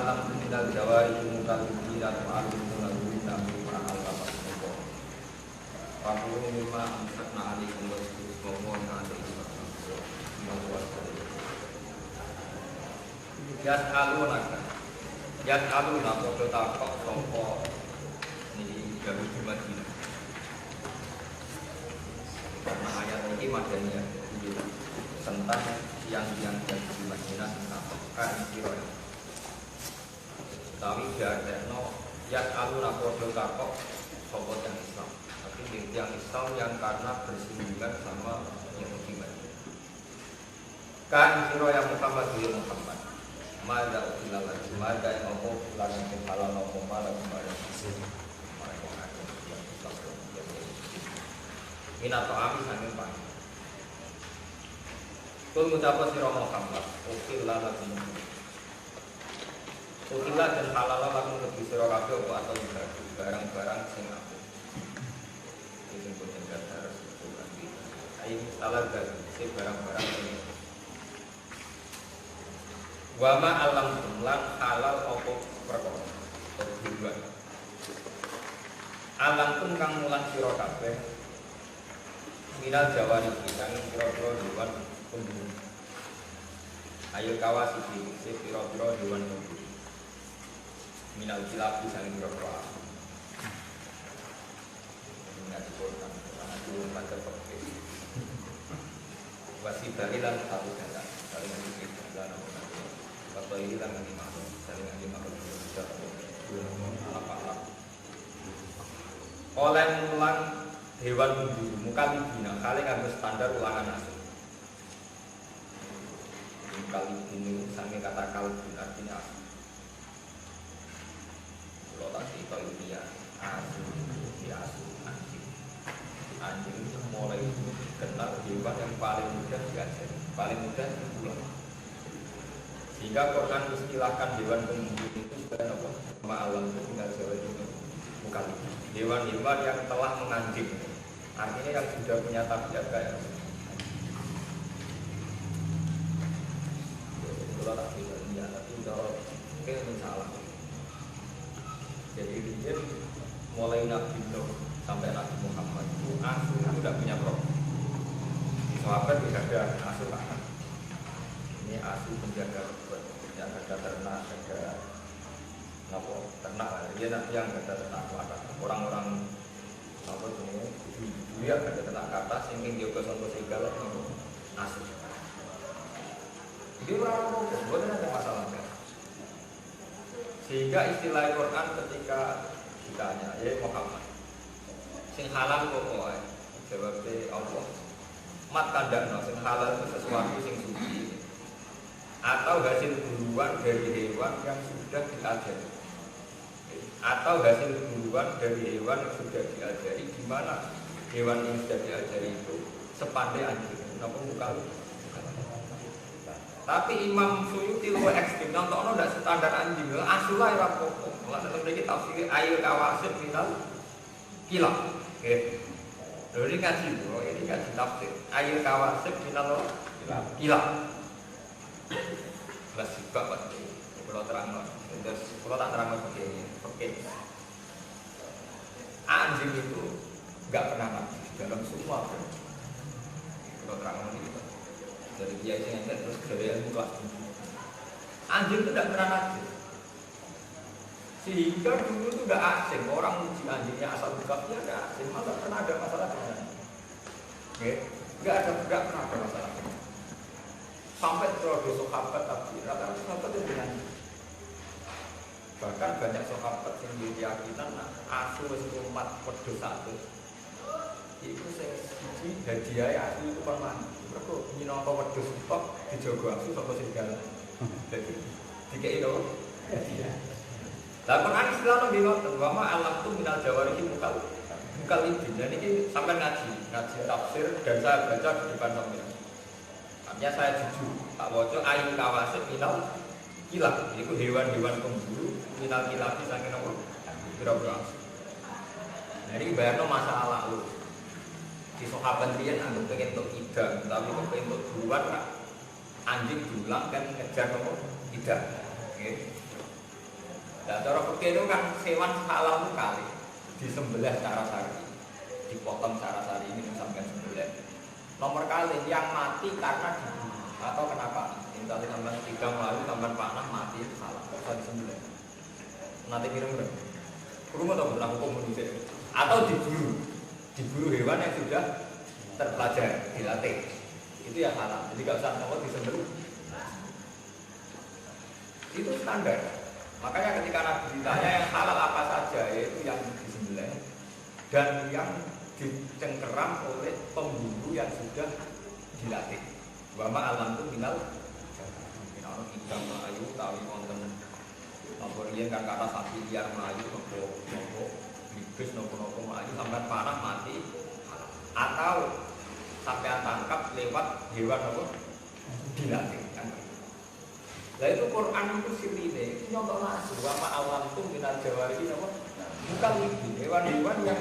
alam minal jawari mukallibina tu'allimuna gurina mimma allamakumullah. Fakulu mimma amsakna alaikum wa subhanahu wa ta'ala. Yas'aluna podo takok sapa niki Yahudi Madinah. Karena ayat ini madaniyah tentang yang Yahudi Madinah tentang kan kira. Tapi jadekno yas'aluna podo takok sapa yang Islam. Tapi yang Islam yang karena bersinggungan sama Yahudi Madinah. Kan kira yang Muhammad Muhammad. Mada utilal lagi, mada yang mau pulang yang halal mau malam kemarin. Minato amin angin pagi. Kul ngucapa sira Muhammad, utilal lagi. Utilal dan halal lagu lebih sira kabeh apa atau barang-barang sing apik. Iki sing boten dasar bukan kita. Ayo salah dari barang-barang ini. Wama alam lan halal opo perkara tujuan alam pun kang mulang sira kabeh minal jawani kita ing pira-pira dewan pemburu ayo kawasi iki pira-pira dewan pemburu minal kilapi sang pira-pira ingat Quran aku maca pakai wasibari lan satu kata saling dikit dan atau ini kan nanti masuk, saling nanti masuk juga apa-apa. Oleh ulang hewan pemburu muka libina, kalian harus standar ulangan asal. Kali ini sampai kata kalbin artinya asal. Kalau tadi itu ini ya asal, ya asal anjing. Anjing itu mulai kenal hewan yang paling mudah diajari, paling mudah diulang. Sehingga Quran istilahkan hewan pemburu itu sebagai apa? Ma'alam itu tinggal Jawa itu bukan hewan-hewan yang telah menganjing. Artinya yang sudah punya tabiat kayak kalau tak bisa dia tapi kalau mungkin salah. Jadi dia mulai Nabi Nuh sampai Nabi Muhammad itu asuh itu tidak punya problem. Di sahabat tidak ada asuh anak. Ini asuh penjaga ternak, jaga ternak dia yang ada ternak orang-orang apa semua dia ada ternak kata sehingga dia kesana segala asuh. Jadi orang bukan ada masalah kan? Sehingga istilah Quran ketika ditanya ya Muhammad sing halal pokoknya jawabnya Allah mat kandakno sing halal itu sesuatu sing suci atau hasil buruan dari hewan yang sudah diajari atau hasil buruan dari hewan yang sudah diajari gimana hewan yang sudah diajari itu sepandai anjing kenapa muka tapi Imam Suyuti lu ekstrim nonton tidak standar anjing asulah ya rapopo mulai nanti kita tafsir air kawasid final kilang ini ngaji bro ini ngaji tafsir air kawasid final kilang kelas juga Pak kalau terang terus kalau tak terang oke anjing itu nggak pernah mati dalam semua kalau terang ini dari dia yang terus dari ilmu kelas anjing itu tidak pernah mati sehingga dulu itu udah asing orang uji anjingnya asal buka dia ada asing malah pernah ada masalah dengan nggak pernah ada masalah sampai produk sahabat tapi rata-rata sahabat itu dengan bahkan banyak sahabat yang berkeyakinan asuh umat wedhus satu itu saya siji hadiah asuh itu permanen mereka minangka wedhus tok dijogo asuh saka segala jadi dikei lho hadiah lah Quran istilahnya ngoten wa ma alam tu minal jawarihi mukal ibn jadi ini sampai ngaji tafsir dan saya baca di depan sampeyan. Artinya saya jujur, tak wajah ayu kawasid minal kilap, itu hewan-hewan pemburu minal kilap di sana nomor kira-kira. Jadi bayarno masalah lalu di sahabat dia anggap pengen untuk idang, tapi pengen untuk buruan anjing dulang kan ngejar nomor idang. cara fikih itu kan hewan halal itu kali disembelih secara syar'i, dipotong secara syar'i ini sampai sembelih. Nomor kali yang mati karena dibunuh atau kenapa? Misalnya sampai tiga melalui sampai panah mati itu salah, bisa disembelih. Nanti kira-kira, kurung atau berlaku komunikasi atau diburu hewan yang sudah terpelajar, dilatih, itu ya salah. Jadi gak usah ngomong disembelih. Itu standar. Makanya ketika Nabi ditanya yang halal apa saja, yaitu yang disembelih dan yang dicengkeram oleh pemburu yang sudah dilatih. Wama alam itu minal orang ikan melayu tawi konten nomornya kan kata sapi liar melayu nopo libis nopo melayu sampai panah mati atau sampai tangkap lewat hewan nopo dilatih kan. Nah itu Quran itu sirine itu nyontok langsung wama alam itu minal jawari nopo bukan lagi hewan-hewan yang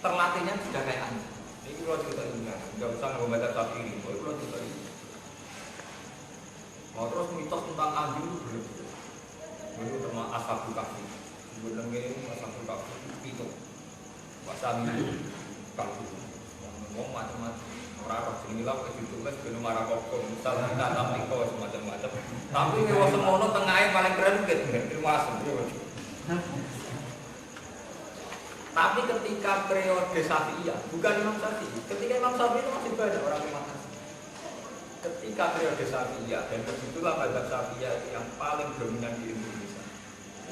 terlatihnya sudah kayak anjing. Ini kalau cerita ini nggak usah membaca sapi ini, kalau cerita ini. Mau terus mitos tentang anjing itu berlebihan. Itu termasuk ashabul kahfi. Sebelum ini ashabul kahfi itu wasami kahfi. Ngomong macam-macam. Orang roh sini lah kejujuran sebelum marah kokom. Misalnya kita tampil kau semacam-macam. Tapi kalau semono tengahnya paling keren gitu. Masuk. Tapi ketika periode Syafi'iyah, bukan Imam Syafi'i. Ketika Imam Syafi'i itu masih banyak orang yang makan. Ketika periode Syafi'iyah dan begitulah mazhab Syafi'iyah itu yang paling dominan di Indonesia.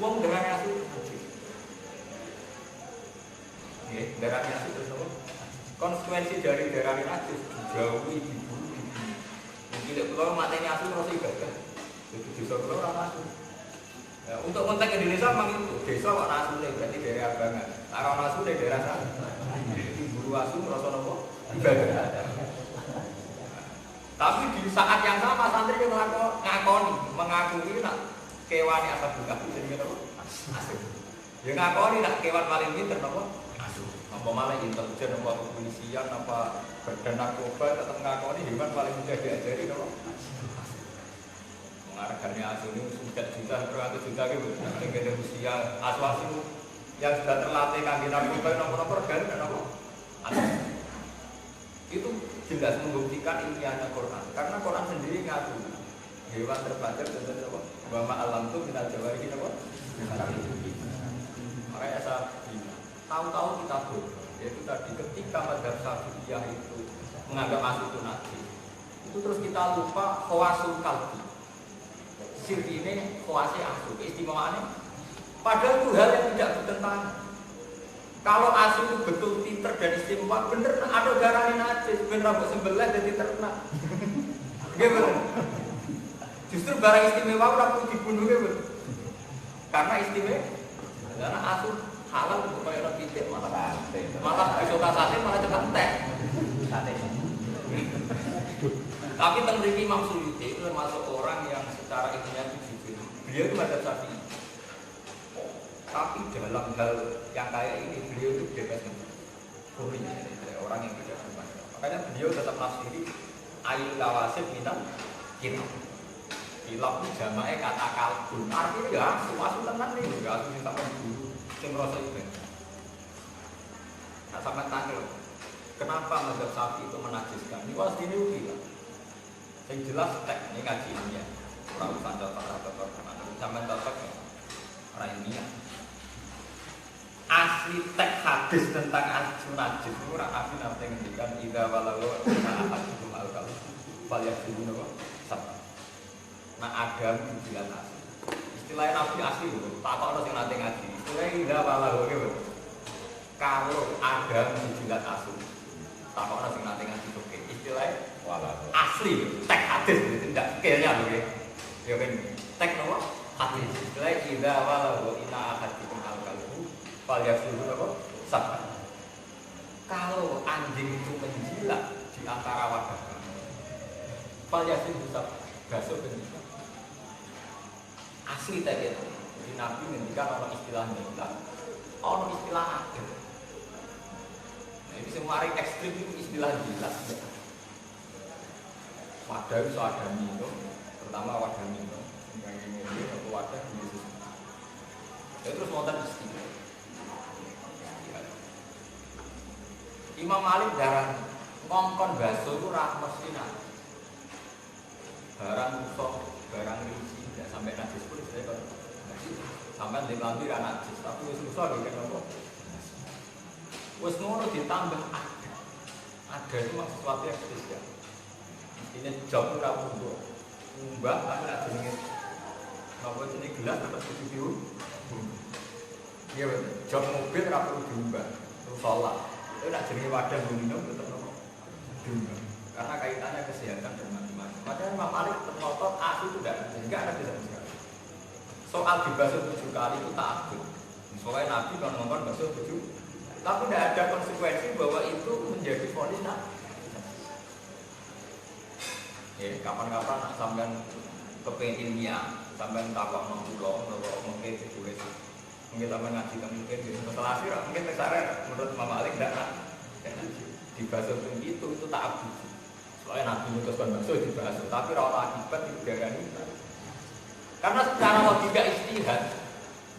Uang darahnya itu haji. Darahnya itu terus konsekuensi dari darahnya najis dijauhi dibunuh. Mungkin kalau matanya itu harus ibadah. Jadi desa kalau orang nasu. Ya, untuk konteks Indonesia memang itu desa kok nasu berarti dari abangan. Arah nasu dari daerah sana. Buru asu merasa nopo ibadah. Tapi di saat yang sama santri yang mengakui nak kewan yang asal buka itu jadi apa? Asu. Yang ngakoni nak kewan paling pintar apa? Asu. Apa malah intelijen apa kepolisian apa badan narkoba tetap ngakoni hewan paling mudah diajari apa? Mengharganya asu ini sudah juta, beratus juta gitu. Dengan usia asu yang sudah terlatih kaki narkoba nomor-nomor dan apa? Asu. Itu jelas membuktikan ilmiahnya Quran. Karena Quran sendiri ngaku hewan terpelajar dan apa? Wama alam itu minal jawari kita apa? Makanya saya tahu-tahu kita bodoh. Yaitu tadi ketika mazhab Syafi'iyah itu menganggap asu itu najis, itu terus kita lupa khawasul kalbi. Sirine khawasi asu, keistimewaannya. Padahal itu hal yang tidak bertentangan. Kalau asu itu betul pinter dan istimewa, bener ada darahnya najis, bener rambut sembelah jadi ternak. Gimana? Justru barang istimewa orang perlu dibunuh gitu. Karena istimewa, karena asu halal untuk kayak orang pitik malah besok sate malah cepat teh. Tapi tentang Imam Suyuti itu termasuk orang yang secara ilmiah itu jujur. Beliau itu mazhab Syafi'i. Tapi dalam hal yang kayak ini beliau itu bebas hukumnya orang yang tidak bermasalah. Makanya beliau tetap nafsiri ayat kawasib minat kitab. Kitab itu jamae kata kalbun. Artinya ya asu tenan nih, ya asu yang sampai dulu yang merasa ibadah. Nah sampai tanya kenapa mazhab Syafi'i itu menajiskan? Ini pasti ini udah. Yang jelas teks ini ngajiannya. Orang usah contoh sampai contoh orang ilmiah. Asli teks hadis tentang asu najis itu orang asli nanti ngendikan idza walau ahadum al-kal falyakun apa sabab. Nah ada dibilang asli. Istilahnya nabi asli lho, tak kok ono sing nanti ngaji. Istilah idza walau gitu. Kalau ada dibilang asu, tak kok ono sing nanti ngaji oke. Istilahnya walau asli teks hadis tidak kayaknya lho ya. Ya kan teks nopo hadis. Istilahnya idza walau ina ahadum Falyasulu apa? Sabah. Kalau anjing itu menjilat di antara wadah kamu, falyasulu sabah. Basuh penjilat. Asli tadi itu. Jadi Nabi menghentikan orang istilah jilat, orang istilah akhir. Nah, ini semua ekstrim itu istilah jilat. Wadah itu ada minum, pertama wadah minum, yang ini atau wadah Yesus. Ya terus wonten istihad. Imam Malik darah ngongkon baso itu ra mesti nak. Barang rusak, barang risi, tidak sampai najis pun saya kan. Sampai di lambi ra najis, tapi wis rusak iki kan apa? Wis ngono ditambah ada. Ada itu maksud sesuatu yang spesial. Ini jam ora munggo. Mbah tapi nak jenenge apa jenenge gelas tetep kudu diu. Iya betul. Jam mobil ora perlu diumbah. Terus salat. Itu nak jenenge wadah minum tetep apa? Diumbah. Karena kaitannya kesehatan dan macam-macam. Makanya Imam Malik ngotot aku itu enggak ada sama sekali. Soal dibasuh 7 kali itu takut. Soalnya Nabi kalau ngomong basuh 7, tapi tidak ada konsekuensi bahwa itu menjadi vonis nah. Kapan-kapan nak sampean kepengen ilmiah, sampean takok nang kula, nang mungkin ditulis. Mungkin sampean ngaji kan mungkin masalah sira, mungkin tesare menurut Imam Malik tidak dibasuh itu tak abu. Soalnya Nabi memutuskan basuh dibasuh, tapi ora akibat digarani. Karena secara logika istihad,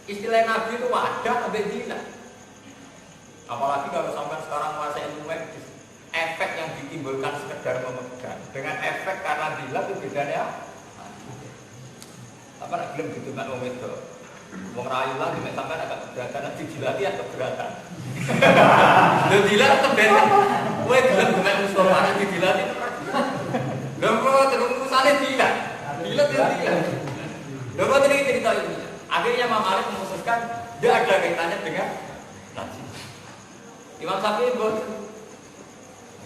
istilah Nabi itu wadah sampai dina. Apalagi kalau sampai sekarang masa ilmu medis, efek yang ditimbulkan sekedar memegang dengan efek karena dila itu bedanya apa nak belum gitu nggak mau itu mau rayu lah juga sampai agak keberatan nanti dilati atau keberatan lo dila atau keberatan gue bilang gue musuh mana di dilati lo kok terus misalnya dila lo kok cerita ini akhirnya Imam Malik memutuskan dia ada kaitannya dengan najis. Imam Syafi'i pun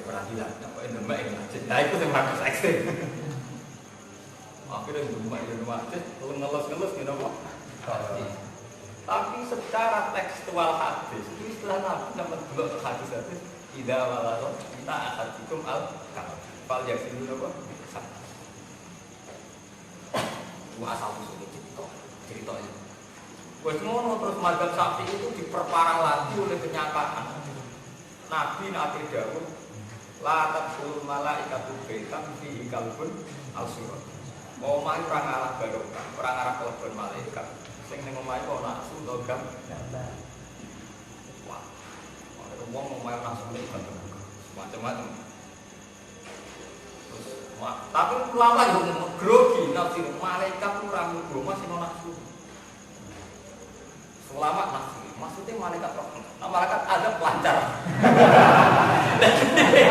perhatian, apa yang demak yang masjid. Nah itu yang harus ekstrim. Akhirnya yang demak yang masjid, ngelos-ngelos gitu apa? Tapi secara tekstual hadis, itu istilah Nabi sama dulu hadis-hadis idza walaro kita ahadikum al-kamal fal yaksilu apa? Wah asal usul ceritanya. Wes ngono terus mazhab Syafi'i itu diperparah lagi oleh kenyataan. Nabi dawuh la tadkhulul malaikatu baitan fihi kalbun al-surat. Omah ora ngarah barokah, ora ngarah kalbun malaikat. Sing ning omah iku ana asu logam. Wah. Ora wong omah asu logam. Macam-macam. Terus, tapi ulama yo grogi nafsi malaikat ora mung masih ana asu. Ulama nafsi, maksudnya malaikat rahmat. Malaikat ada pelancar. Ekstrim.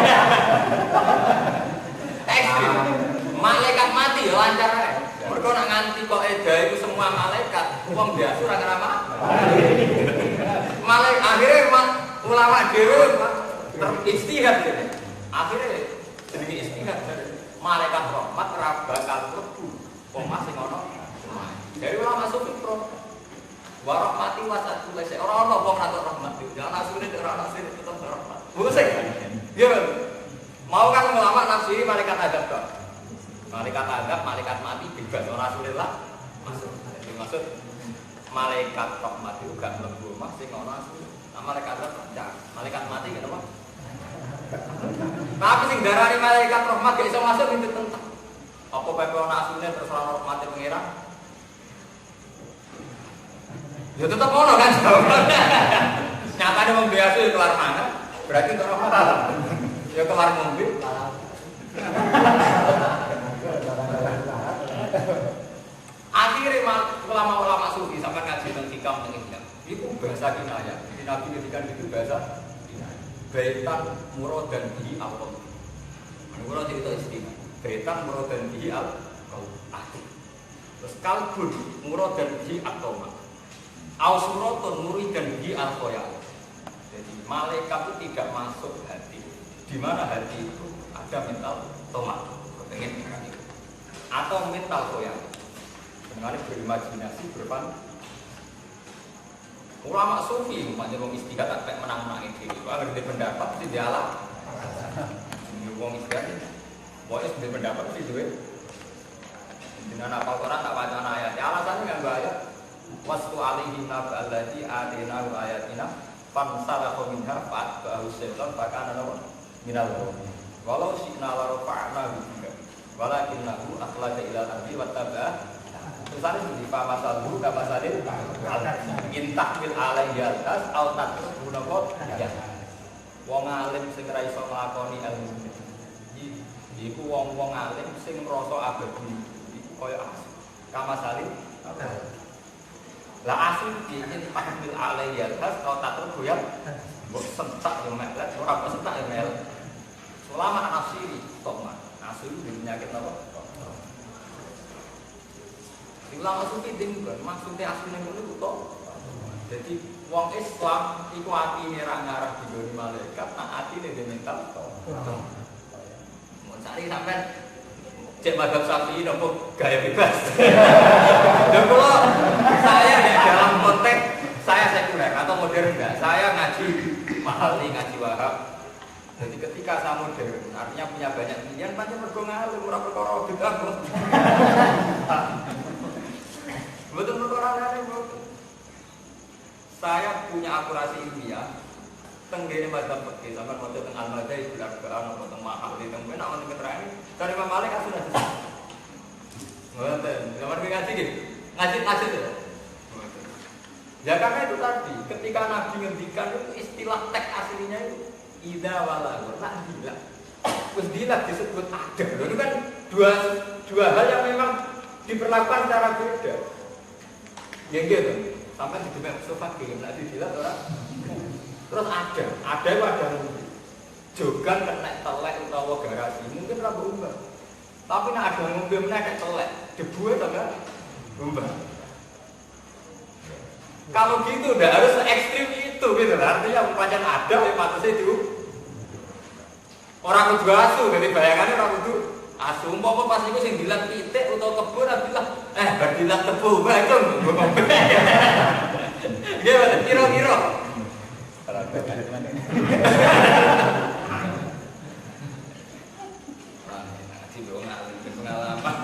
Malaikat mati ya lancar ae. Mergo nak nganti kok eda itu semua malaikat, wong biasa ora ngrama. Malaikat akhirnya ulama dhewe teristihad gitu. Akhirnya jenenge istihad malaikat rahmat ora bakal mlebu wong masih ngono. Dari ulama sufi pro warahmati wasatu lese ora ono wong ora rahmat. Jangan asune ora asune tetep rahmat. Busek. Iya. Mau kan ulama nafsi malaikat adab kok. Malaikat adab, malaikat mati bebas ora rasulillah masuk. Jadi maksud malaikat rahmat itu gak mlebu omah sing ono asune. Malaikat adab, malaikat mati gitu apa? Tapi sing darani malaikat rahmat gak iso masuk itu tentang. Apa pepe ono asune terus ora rahmate pengira? Ya tetap ono kan jawabannya. Nyatanya wong biasa ya kelar mana? Berarti untuk rahmat Allah. Ya kelar mobil. Akhirnya ulama-ulama sufi sampai ngaji tentang hikam tentang itu bahasa kinayah. Jadi Nabi ketika itu bahasa kinayah. Baitan murad dan bihi al-qaul. Murad itu istilah. Baitan murad dan bihi al-qaul. Terus kalbun murad dan bihi al-qaul. Ausuratun muri dan bihi al-khoyal. Jadi malaikat itu tidak masuk hati. Di mana hati itu ada mental tomat, pengen itu. Atau mental khoyal. Dengan berimajinasi berpan. Ulama sufi umpamanya wong istihad tak menang-menang iki. Kalau ada pendapat mesti dialah. Ini wong istihad. Wong istihad pendapat mesti duwe. Dengan apa orang tak baca ayat. Alasannya enggak bahaya. Wasfu alaihi nabal ladzi atinahu ayatina fansalakha minha fa'atba'ahu syaitan fakana minal ghawin. Walau syi'na la rafa'na bihi walakinnahu akhlada ila al-ardi wattaba'a Misalnya di pasal dulu dapat salin intah bil alaiyal tas autat gunakot ya. Wong alim sing ra iso nglakoni ilmu iku wong alim sing ngrasa abadi iku kaya asu. Kama salin lah asu intah bil alaiyal tas autat goyang mbok sentak yo melek ora kok sentak yo melek. Selama asiri toma asu itu penyakit apa? Ulama sufi dengan maksudnya aslinya itu toh. Jadi wong Islam iku atine ra ngarah digoni malaikat, nak atine dhe mental toh. Mun cari sampean cek madzhab Syafi'i nopo gaya bebas. Dan kalau saya ya dalam konteks saya sekuler atau modern enggak, saya ngaji mahal nih ngaji Wahab. Jadi ketika saya modern, artinya punya banyak pilihan, banyak mergo ngalim ora perkara bid'ah. Betul orang betul. Saya punya akurasi ilmiah. Tenggene madzhab fikih sampean maca teng al-madzhab al-arba'ah atau teng mahal di teng ben awan keterangan dari Imam Malik asal ada. Ngoten, nomor ngaji nggih. Ngaji ya. Ya karena itu tadi, ketika Nabi ngendikan itu istilah teks aslinya itu idza wala la bila. Terus bila disebut ada. Itu kan dua hal yang memang diperlakukan secara beda. Ya gitu, sampai di depan sofa game, nanti dilihat orang. Terus ada itu ada jogan kena telek utawa garasi, mungkin ora berubah. Tapi nak ada mobil kena telek, debu itu kan berubah. Kalau gitu udah harus ekstrim itu gitu, artinya pancen ada yang patutnya itu. Orang kudu asu, jadi bayangannya orang kudu asu. Umpama pas iku sing bilang pitik utawa kebun bilang berdilat tebu bae itu ngomong. Nggih, kira-kira. Kalau teman-teman. Ngaji dong pengalaman.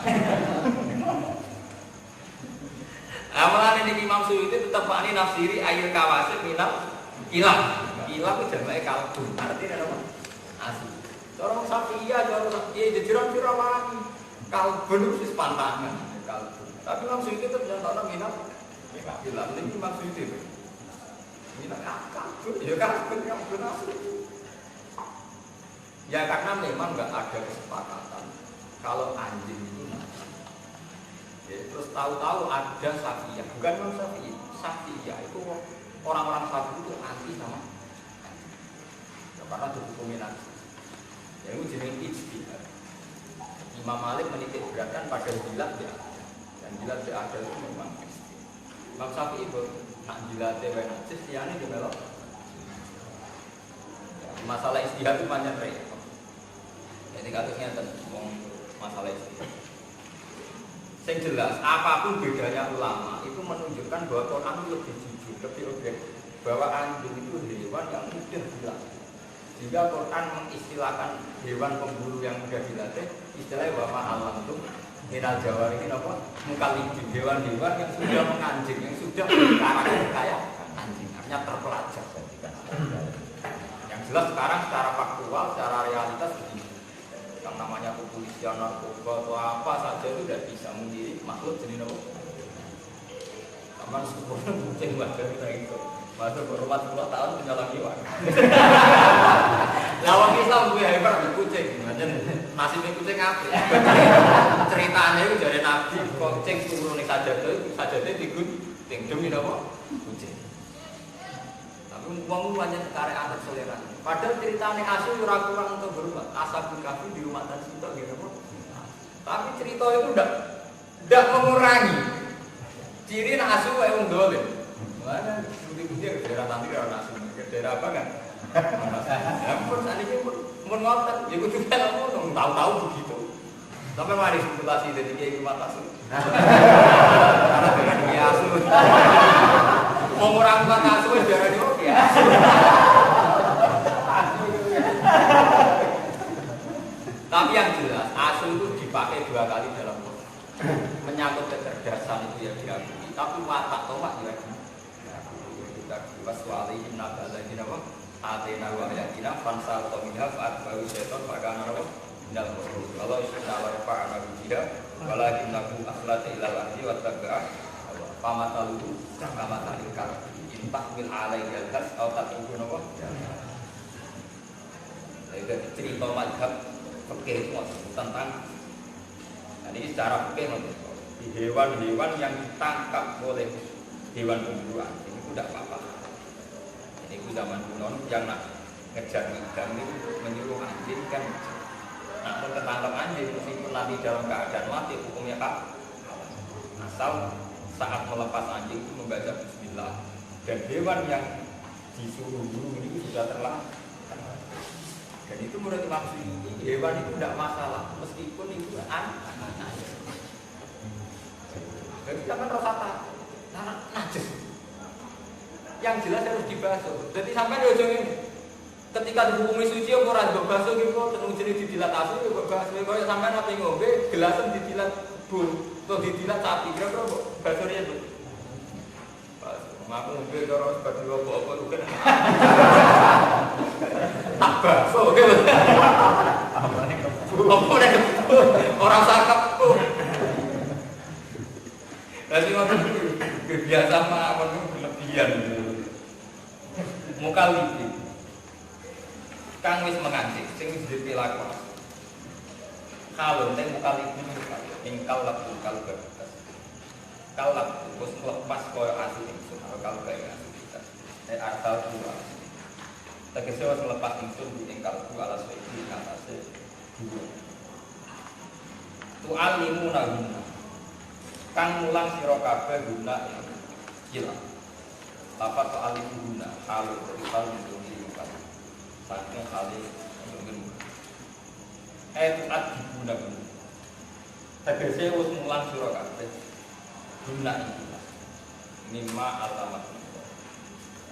Amalan ini Imam Suyuti tetap wani nafsiri air kawasit minal ilah. Ilah itu jamae kalbu. Artinya apa? Asu. Orang Syafi'iyah, orang Syafi'iyah, jiran-jiran lagi. Kalbun itu sih pantangan, kalbun. Tapi maksud itu ternyata minat. Bilang ini maksud itu. Minat kalbun, ya kalbun yang benar. Ya karena memang nggak ada kesepakatan kalau anjing itu mati. Ya, terus tahu-tahu ada Syafi'iyah, bukan Imam Syafi'i. Syafi'iyah itu orang-orang Syafi'i itu anti sama anjing. Ya, karena dihukumi nanti. Ya itu jenis ijtihad. Imam Malik menitik beratkan pada jilat ya, dan jilat ya ada itu memang ekstrim. Imam Syafi'i itu nak jilat ya najis, tiane juga loh. Masalah ijtihad itu banyak repot. Jadi kasusnya tentang masalah ijtihad. Yang jelas, apapun bedanya ulama itu menunjukkan bahwa Quran lebih jujur, lebih objektif. Bahwa anjing itu hewan yang mudah dilatih. Jika Quran mengistilahkan hewan pemburu yang mudah dilatih, istilahnya bahwa alam itu minal jawar ini apa? Mukalibin, hewan-hewan yang sudah menganjing, yang sudah berkarakter kayak anjing, artinya terpelajar. Yang jelas sekarang secara faktual, secara realitas begini. Yang namanya kepolisian, narkoba atau apa saja itu tidak bisa mendidik makhluk jenis apa? Aman sempurna kucing wajar kita itu. Masuk ke rumah 10 tahun penyalah kiwan. Lawan Islam gue hebat di kucing. Nasibnya kucing apa? Ceritanya itu dari Nabi kucing turun nih sajadnya digun demi apa? Kucing. Tapi uang banyak karek anak selera. Padahal ceritanya asu ora kurang untuk berubah. Ashabul Kahfi di rumah dan situ gitu apa? Tapi cerita itu tidak mengurangi ciri asu kayak wong dolim. Mana bukti-bukti ke daerah nanti orang asu ke daerah apa kan? Ya pun tadi pun ngotot, ya kudu kan tahu-tahu begitu. Sampai mari simulasi dari kiai rumah asu. Karena dengan kiai asu. Mau orang rumah asu darah dia oke. Tapi yang jelas asu itu dipakai 2 kali dalam Quran. Menyangkut kecerdasan itu yang diakui. Tapi watak tomak diakui. Waswali innaka lagi nama atina wa ayatina fansal tominha fa'at baru seton pakana nama minal murul kalau istilah wa fa'ana bijiha Walakin lagu akhlata ilal ahli wa taba'a pamatalu kamatalil kalbi intak bil alai jalhas atau tatuhu nopo. Jadi cerita madhab fikih itu tentang ini secara fikih di hewan-hewan yang ditangkap oleh hewan pemburu anjing itu tidak apa-apa. Ini itu zaman kuno yang nak ngejar ikan itu menyuruh anjing kan. Nah, ketangkap anjing meskipun nanti dalam keadaan mati hukumnya kak. Asal saat melepas anjing itu membaca bismillah. Dan hewan yang disuruh buru ini sudah terlambat. Dan itu menurut Imam Suyuti hewan itu tidak masalah meskipun itu anak. Jadi jangan rasa najis. Yang jelas harus dibasuh. Jadi sampai di ujung ini ketika dihukumi suci orang mbok basuh gitu terus jenis didilat asu ya mbok basuh kaya sampean ape ngombe gelasen didilat bul atau didilat sapi kira-kira mbok basuh ya Bu. Pas aku ngombe karo sebagai apa-apa tuh kan. Tak basuh gitu. Orang sakap tuh. Tapi ngoten biasa mah apa berlebihan. Mukallif kang wis mengancik sing wis dilakukan kalau nek mukallif ingkal laku kalbas kalak wis lepas koyo asli ingsun kalau kaya asli kita asal dua tegese wis lepas ingsun di ingkal ku ala suci atase dua tu alimuna guna kang mulang sira kabeh guna kira lapat tu alimuna halu rifal mungkin saking kali mungkin digunakan tegese wis mulang sira kabeh guna iki mimma alamat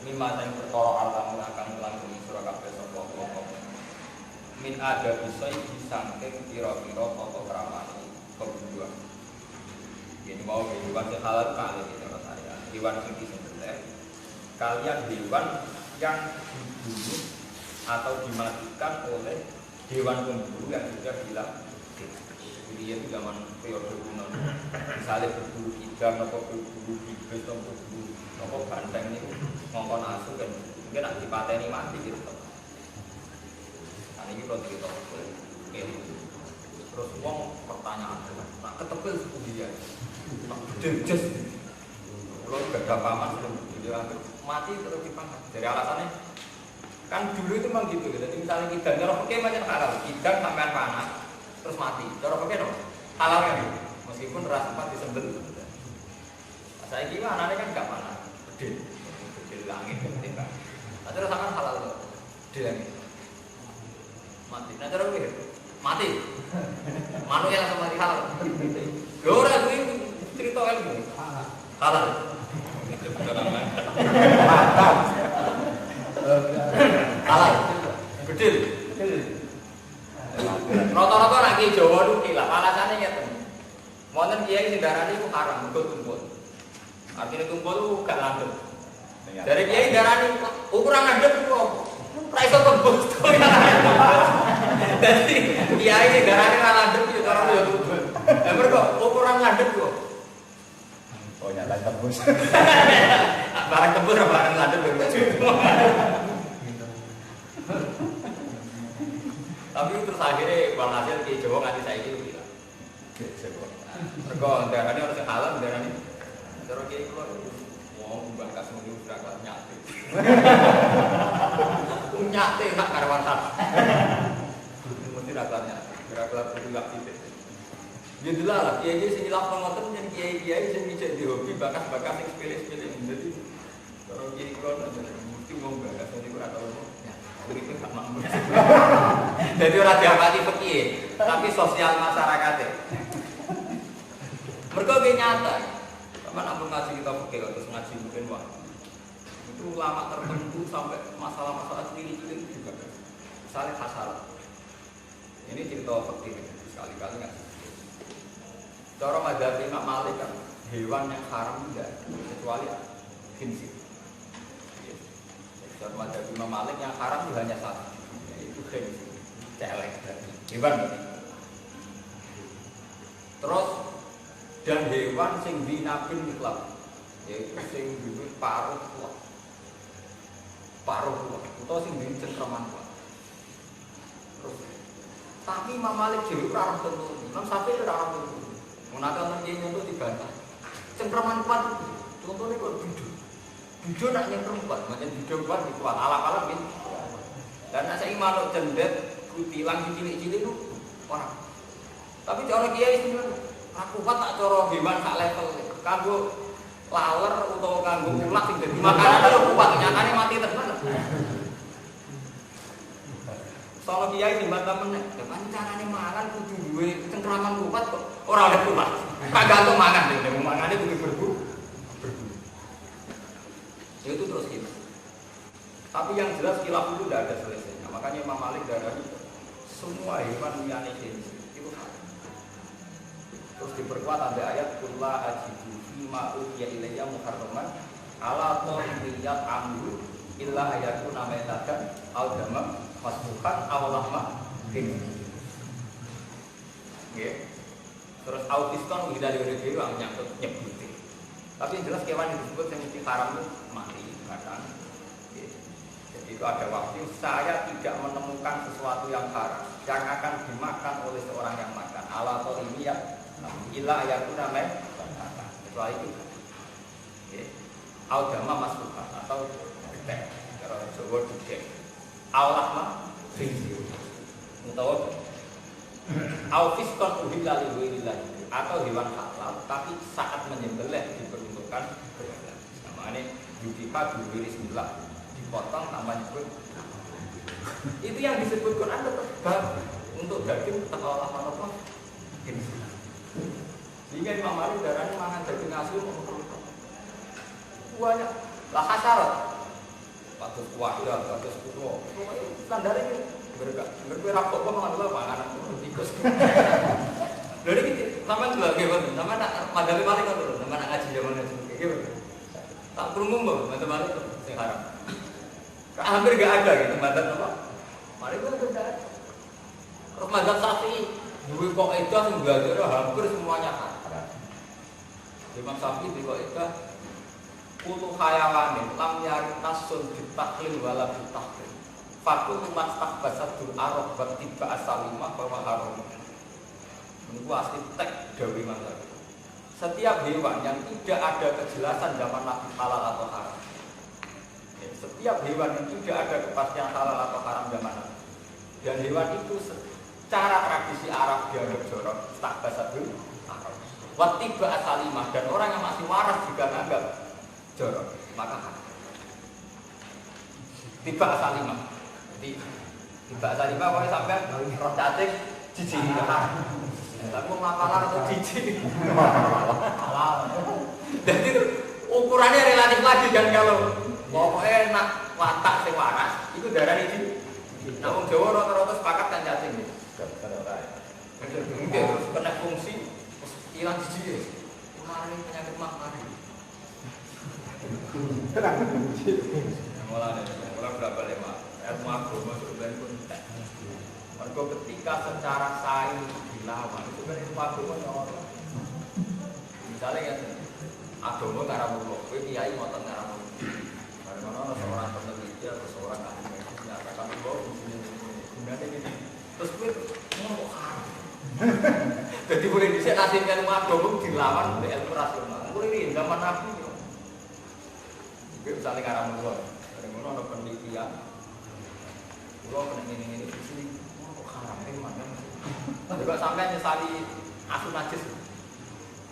mimma sing perkara alamat akan mulang sira kabeh sapa apa min ada bisa disangking kira-kira apa kramane kebutuhan ini mau hewan sing halal kali kita saya hewan sing disembelih kalian hewan yang dibunuh atau dimatikan oleh hewan pemburu yang sudah dilatih. Jadi itu zaman periode kuno. Misalnya berburu idam atau berburu bibit atau berburu atau banteng itu ngongkon asu kan mungkin nak dipateni mati gitu. Nah ini kalau kita terus uang pertanyaan nak ketepil dia nak jejes kalau gak ada paman belum dia mati terus dipangkat dari alasannya kan dulu itu memang gitu, jadi misalnya kita cara pakai macam halal, kita sampai panas terus mati, cara pakai dong halal kan gitu, meskipun ras sempat disembel. Saya gimana kan nggak panas, bedil langit, tiba. Nah terus akan halal loh, bedil langit, mati. Nah cara pakai mati, manusia langsung mati halal. Orang itu cerita ilmu halal, itu bukan mantap. Halal, bedil. Rata-rata nak kiai Jawa itu kilap, alasannya ngeten. Wonten kiai sing darani iku haram, mergo tumpul. Artinya tumpul itu gak landep. Dari kiai darani ukuran landep itu apa? Ra iso tembus. Dadi kiai sing darani ra landep yo cara yo tumpul. Lah mergo ukuran landep kok. Oh nyata tembus. Barang tembus ora barang landep yo. Tapi terus akhirnya walhasil ki Jawa nganti saiki lho bilang. Mergo darane ora sing halal darane. Cara ki kula wong bangkas muni udah nyate. Nyate sak karwan sak. Mesti ra nyate. Kira-kira kudu gak titik. Ya delala kiai sing ilaf ngoten yen kiai-kiai sing ijek di hobi bakas-bakas sing sepele-sepele. Dadi cara kiai kula mesti wong bakas niku ora tau. Begitu gak mampu. Jadi orang diamati fikih, tapi sosial masyarakatnya. Mereka gak nyata. Kapan aku ngaji kita fikih terus ngaji mungkin wah. Itu ulama tertentu sampai masalah-masalah cilik-cilik juga. Misalnya hasalah. Ini cerita fikih sekali-kali ngaji. Cara madzhab Imam Malik kan hewan yang haram tidak kecuali khinzir. Dan madzhab Imam Malik yang haram itu hanya satu, yaitu celeng, hewan. Terus Dan hewan sing dinabin miklab, yaitu sing duwe paruh kuat, atau sing duwe cengkraman kuat. Terus, tapi Imam Malik jadi orang tentu, Imam Syafi'i itu orang tentu. Menakal nanti untuk dibantah. Cengkraman kuat, contohnya kok bidu nak nyengkram kuat, macam bidu kuat di kuat ala bin. Dan saya manuk cendet, kutilang cilik-cilik itu orang. Tapi cara kiai itu aku kuat tak cara hewan tak level. Kanggo laler utawa kanggo ulat sing dadi makanan lho kuat nyatane mati tenan. Soal kiai sing bantah meneh, kan carane mangan kudu duwe cengkraman kuat kok ora oleh kuat. Kagak mangan dhewe, mangane kudu berburu. Itu terus gitu. Tapi yang jelas khilaf itu tidak ada selesainya. Makanya Imam Malik dari semua hewan liyane jenis itu haram. Terus diperkuat ada ayat kulla ajidu fima uhiya ilayya muharraman ala ta'imiyat amru illa ayatuna maitatan aw damam masbuhan aw lahma khinzir. Nggih. Terus autiston udah dari dhewe nyangkut nyebuti. Tapi yang jelas kewan yang disebut yang mesti haram itu mati, kadang. Jadi itu ada waktu saya tidak menemukan sesuatu yang haram yang akan dimakan oleh seorang yang makan. Ala atau ini ya, ila ayatku namanya setelah itu. Audama masukkan atau teh, kalau Jawa dikek. Allah mah khinzir. Mutawa. Aufiskon uhilla lillahi atau hewan halal tapi saat menyembelih diperuntukkan berhala. Namanya yudifa bismillah dipotong tambah nyebut. Itu yang disebut Quran tetap bab untuk daging tetap Allah apa? Sehingga Imam Malik darahnya mangan daging asli banyak lah hasarat. Patus kuahya, patus kuno. Standar ini berapa makan makanan tikus. Dari gitu, sama juga gimana? Sama nak madhabi Malik kan dulu, sama nak ngaji zaman itu gimana? Tak perlu ngomong, madhab Malik itu yang haram. Hampir gak ada gitu madhab apa? Malik itu tidak ada. Terus madhab Syafi'i, dua kok itu yang belajar hampir semuanya haram. Imam Syafi'i di kok itu kutu hayawanin, lam yari nasun ditaklil wala ditaklil. Fakul mastak basadul arab bertiba asalimah bahwa haram. Itu asli teks Dawi Mangga. Setiap hewan yang tidak ada kejelasan zaman Nabi halal atau haram. Setiap hewan yang tidak ada kepastian halal atau haram zaman Nabi. Dan hewan itu secara tradisi Arab dianggap jorok, tak basadul arab. Watiba asalimah dan orang yang masih waras juga menganggap jorok, maka haram. Tiba asalimah. Tiba asalimah pokoknya sampai roh cacing jijik haram. Tapi mapalan atau cici halal. Jadi ukurannya relatif lagi kan kalau pokoknya nak watak sing waras itu darah ini. Nah wong Jawa rata-rata sepakat kan cacing gitu. Terus kena fungsi hilang cici. Kemarin penyakit makanan. Mulai berapa lama? Ilmu agama sebenarnya pun tak. Mergo ketika secara sains dilawan itu kan ilmu agama orang. Misalnya ya, agama karamulo, kiai ngotot karamulo. Karena seorang peneliti atau seorang ahli medis menyatakan bahwa gunanya ini. Terus gue ngomong haram. Jadi boleh disini nasib ilmu agama dilawan oleh ilmu rasional. Boleh ini zaman Nabi. Gue misalnya karamulo, karamulo ada penelitian. Kalau kena ini di sini. Juga sampai nyesali asu najis.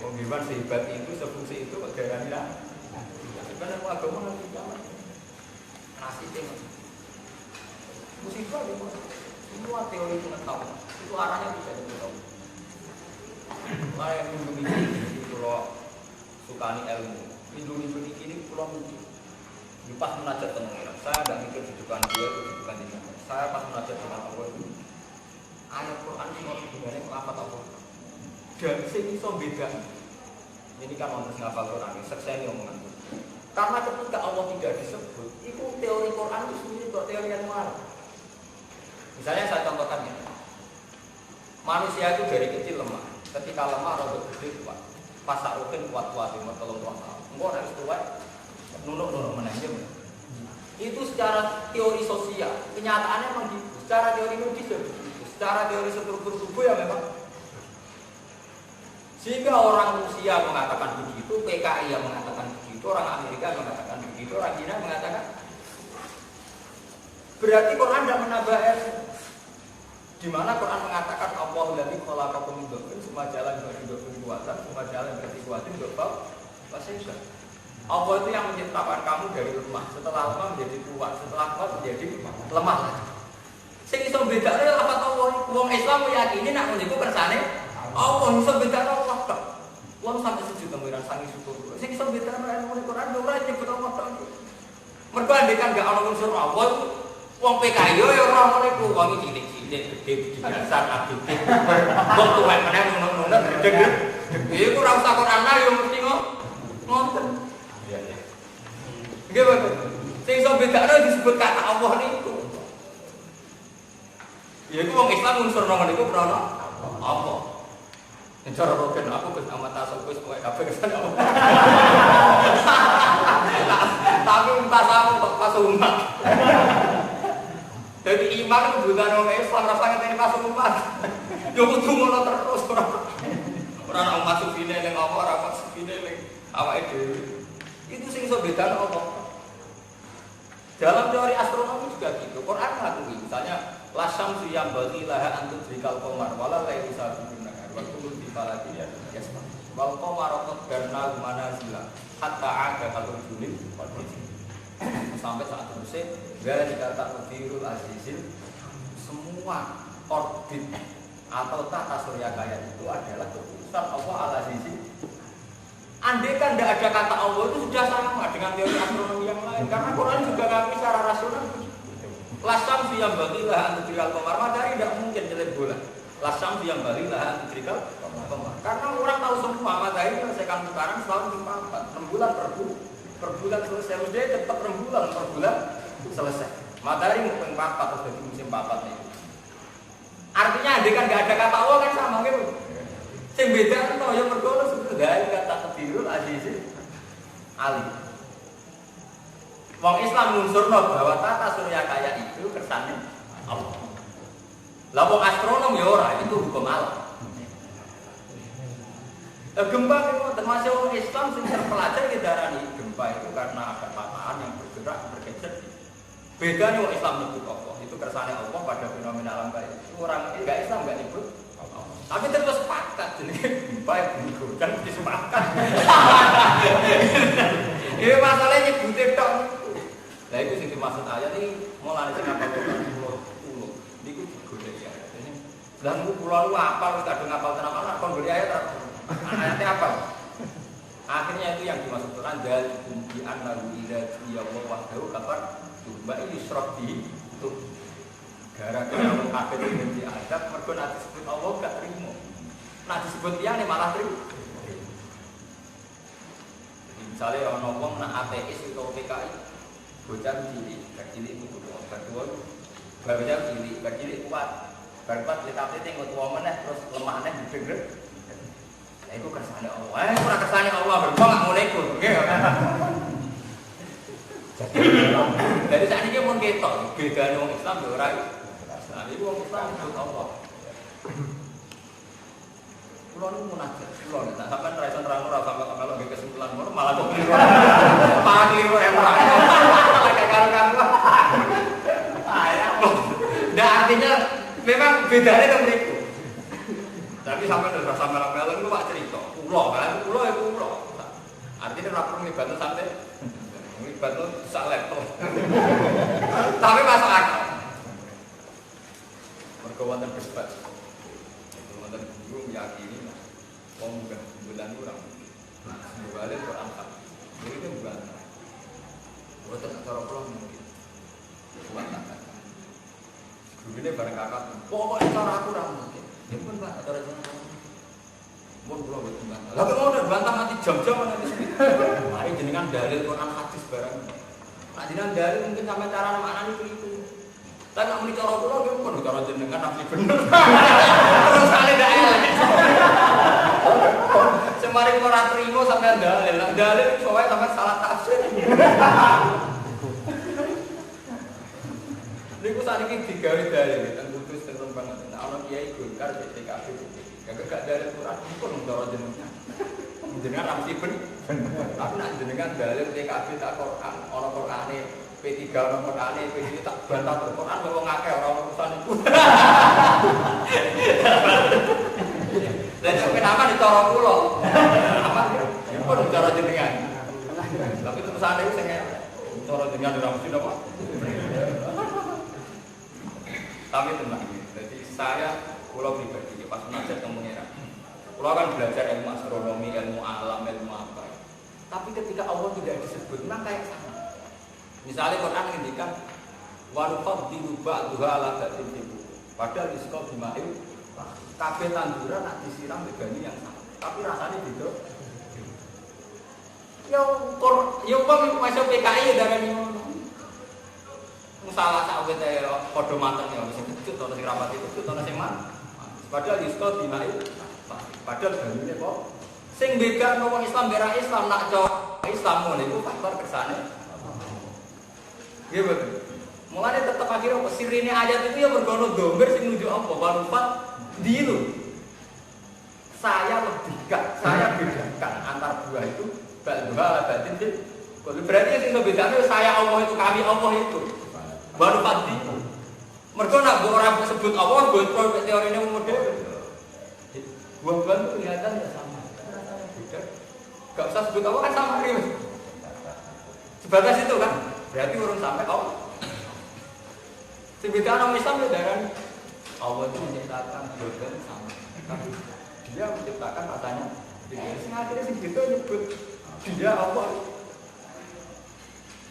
Wong hewan sehebat itu, sefungsi itu kok darani lah. Sebenarnya agama nanti jalan. Nasibnya musibah itu semua teori pengetahuan itu arahnya bisa diketahui. Saya minggu ini kalau sukani ilmu, minggu ini pulau mungkin. Pas munajat dengan saya nggak mikir kehidupan dia, kehidupan ini. Saya pas munajat dengan Allah itu ayat Quran semua hubungannya apa tahu? Dan sing iso beda. Ini kan orang ngapal Quran, sekseni omongan. Karena ketika Allah tidak disebut, itu teori Quran itu sendiri untuk teori yang luar. Misalnya saya contohkan ya, manusia itu dari kecil lemah. Ketika lemah, rada gede kuat. Pasak rutin kuat-kuat umur 3 tahun. Engko nek wis tuwek nunuk-nunuk meneh. Itu secara teori sosial, kenyataannya memang gitu. Secara teori medis ya begitu. Secara teori struktur tubuh ya memang. Sehingga orang Rusia mengatakan begitu, PKI yang mengatakan begitu, orang Amerika mengatakan begitu, orang Cina mengatakan. Berarti Quran tidak menambah ayat. Di mana Quran mengatakan Allahu ladzi khalaqakum min dhafin semua jalan dari dhafin kuatan, semua jalan dari kuatin dhafal wasisa. Allah itu yang menciptakan kamu dari lemah, setelah lemah menjadi kuat, setelah kuat menjadi lemah. Sing iso bedane lafaz Allah. Wong Islam meyakini nek niku kersane Allah iso bedane Allah tok. Wong sampai sujud pengiran sangi syukur. Sing iso bedane ilmu Quran ora nyebut Allah tok. Mergo andekan gak ana unsur Allah, wong PKI yo ora ngono iku, wong cilik-cilik gede biasa abdi. Wong tuwek meneh ngono-ngono gede. Iku ora usah Quran lah yo mesti ngoten. Iya ya. Nggih, Pak. Sing iso bedane disebut kata Allah niku. Ya itu wong Islam unsur nang niku krana apa? Yen cara roken aku Gus amat tasawuf wis kowe kabeh kesane apa. Tapi tasawuf kok pas umat. Jadi iman itu bukan orang Islam rasanya ini pas umat. Yo kudu ngono terus ora. Ora ana umat sufine ning apa ora umat sufine ning awake dhewe. Itu sing iso bedane apa? Dalam teori astronomi juga gitu. Quran mengakui misalnya la syamsu yang bagi laha antu dzikal qamar wala laili sabiqun nahar wa kullu fi falakin yasbah. Wal qamara qaddarna manazila hatta 'ada al-julil sampai saat selesai dari kata Mudirul Azizil semua orbit atau tata surya kaya itu adalah keputusan Allah Al-Azizil. Andai kan tidak ada kata Allah itu sudah sama dengan teori astronomi yang lain karena Quran juga ngakui secara rasional. Lasam yang balilah antrikal qamar matahari tidak mungkin jelek bola. Lasam yang balilah antrikal qamar karena orang tahu semua matahari menyelesaikan putaran selalu 4 bulan per bulan selesai. Dia cepat rembulan per bulan selesai. Matahari mau 4 terus jadi musim 4 itu. Artinya andai kan nggak ada kata Allah kan sama gitu. Sing beda kan yang mergo sebenarnya kata Qadirul Azizil Ali. Wong Islam nunsurno bahwa tata surya kaya itu kersane Allah. Lah wong astronom ya ora, itu hukum alam. Gempa itu termasuk orang Islam sing terpelajar di darani gempa itu karena ada patahan yang bergerak bergeser. Beda nih orang Islam nyebut Allah itu kersane Allah pada fenomena alam kayak itu. Orang enggak Islam enggak nyebut Allah. Tapi terus sepakat jadi gempa itu kan disepakat. Ini masalahnya nyebutnya tok. Lah itu sing dimaksud ayat iki mulane sing apa kok ulo. Niku digolek ya. Lah niku kula lu apal wis kadung apal tenan ana kon golek ayat. Ayatnya apa? Akhirnya itu yang dimaksud Quran dari kunci annahu ila ya Allah wahdahu kafar tuba yusraf di itu gara-gara wong kafir yang diadab mergo nek disebut Allah gak terima. Nek disebut liyane malah terima. Misalnya ana wong nek ateis utawa PKI bocah cilik, cilik itu berdua barunya cilik kuat berkuat ditapeti ngutwa meneh terus lemah meneh digegret. Nah itu kersane Allah. Ora kersane Allah berkok gak ngono iku. Nggih. Jadi saat ini mun ketok bedane wong Islam yo ora. Nah iki wong Islam nyebut Allah. Kulo nu munajat, kulo nek sampean ra iso nerangno ora sampe kalau nggih kesimpulan ngono malah kok keliru. Malah keliru emang. Kayak karo-karo. Nah artinya memang bedanya kan mriku. Tapi sampai udah sampai lama-lama itu pak cerita, pulau kan, pulau itu pulau. Artinya rapor ngelibatnya sampai ngelibatnya sak laptop. Tapi masuk akal. Merkawan berdebat. Merkawan guru meyakini, oh bukan bulan kurang. Balik Quran kan, itu bukan. Bukan cara pulau mungkin. Bukan tak. Guru ini bareng kakak. Pokoknya cara aku kurang mungkin. Ya pun Pak, ada rencana mun kula mboten bantah. Lah kok udah bantah nanti jam-jam nanti sini. Mari jenengan dalil Quran hadis barang. Nek jenengan dalil mungkin sampe cara maknane itu. Tapi nek muni cara kula nggih pun cara jenengan asli bener. Terus kali ndak elek. Semari ora trimo sampean dalil soalnya sampean salah tafsir. Niku saniki digawe dalil ten putus ten banget. Nah ana kiai Golkar PKB. Gak dalil Quran pun cara jenengan. Jenengan ra mesti ben. Tapi nek jenengan dalil PKB tak Quran, ana Qurane P3 ana Qurane P2 tak bantah Quran wong akeh ora urusan iku. Lah nek kenapa dicara kula? Apa? Pun cara jenengan. Tapi terusane iku sing cara jenengan ora mesti napa? Tapi tenang, jadi saya pulau pribadi pas mengajar ke pengira, pulau kan belajar ilmu astronomi, ilmu alam, ilmu apa. Tapi ketika Allah tidak disebut, maka yang sama. Misalnya Quran ngendikan warufat dirubah duha ala batin tibu. Padahal diskop dimahil, kabeh tanduran nak disiram begani yang sama. Tapi rasanya gitu. Ya umpam masuk PKI ya darani ngono. Salah sak wete padha mateng ya sing kecut ana sing rapati kecut ana sing man. Padahal isto dimai. Padahal dalile kok sing bedakno wong Islam bera Islam nak cok Islam ngono iku faktor kersane. Nggih betul. Mulane tetep akhire sirine ayat itu ya mergono domber sing nuju apa warufat dilu. Saya lebihkan, saya bedakan antar dua itu ba'dha batin sih. Berarti sing bedane saya Allah itu kami Allah itu. Baru pasti. Mereka nak orang sebut Allah, buat teori ini model. Buah-buahan itu kelihatan ya sama. Gak usah sebut Allah kan sama nih. Sebatas itu kan. Berarti urung sampai Allah. Sebutkan orang Islam ya darah. Allah itu menciptakan buah-buahan sama. Tapi dia menciptakan katanya. Akhirnya sih gitu nyebut dia Allah.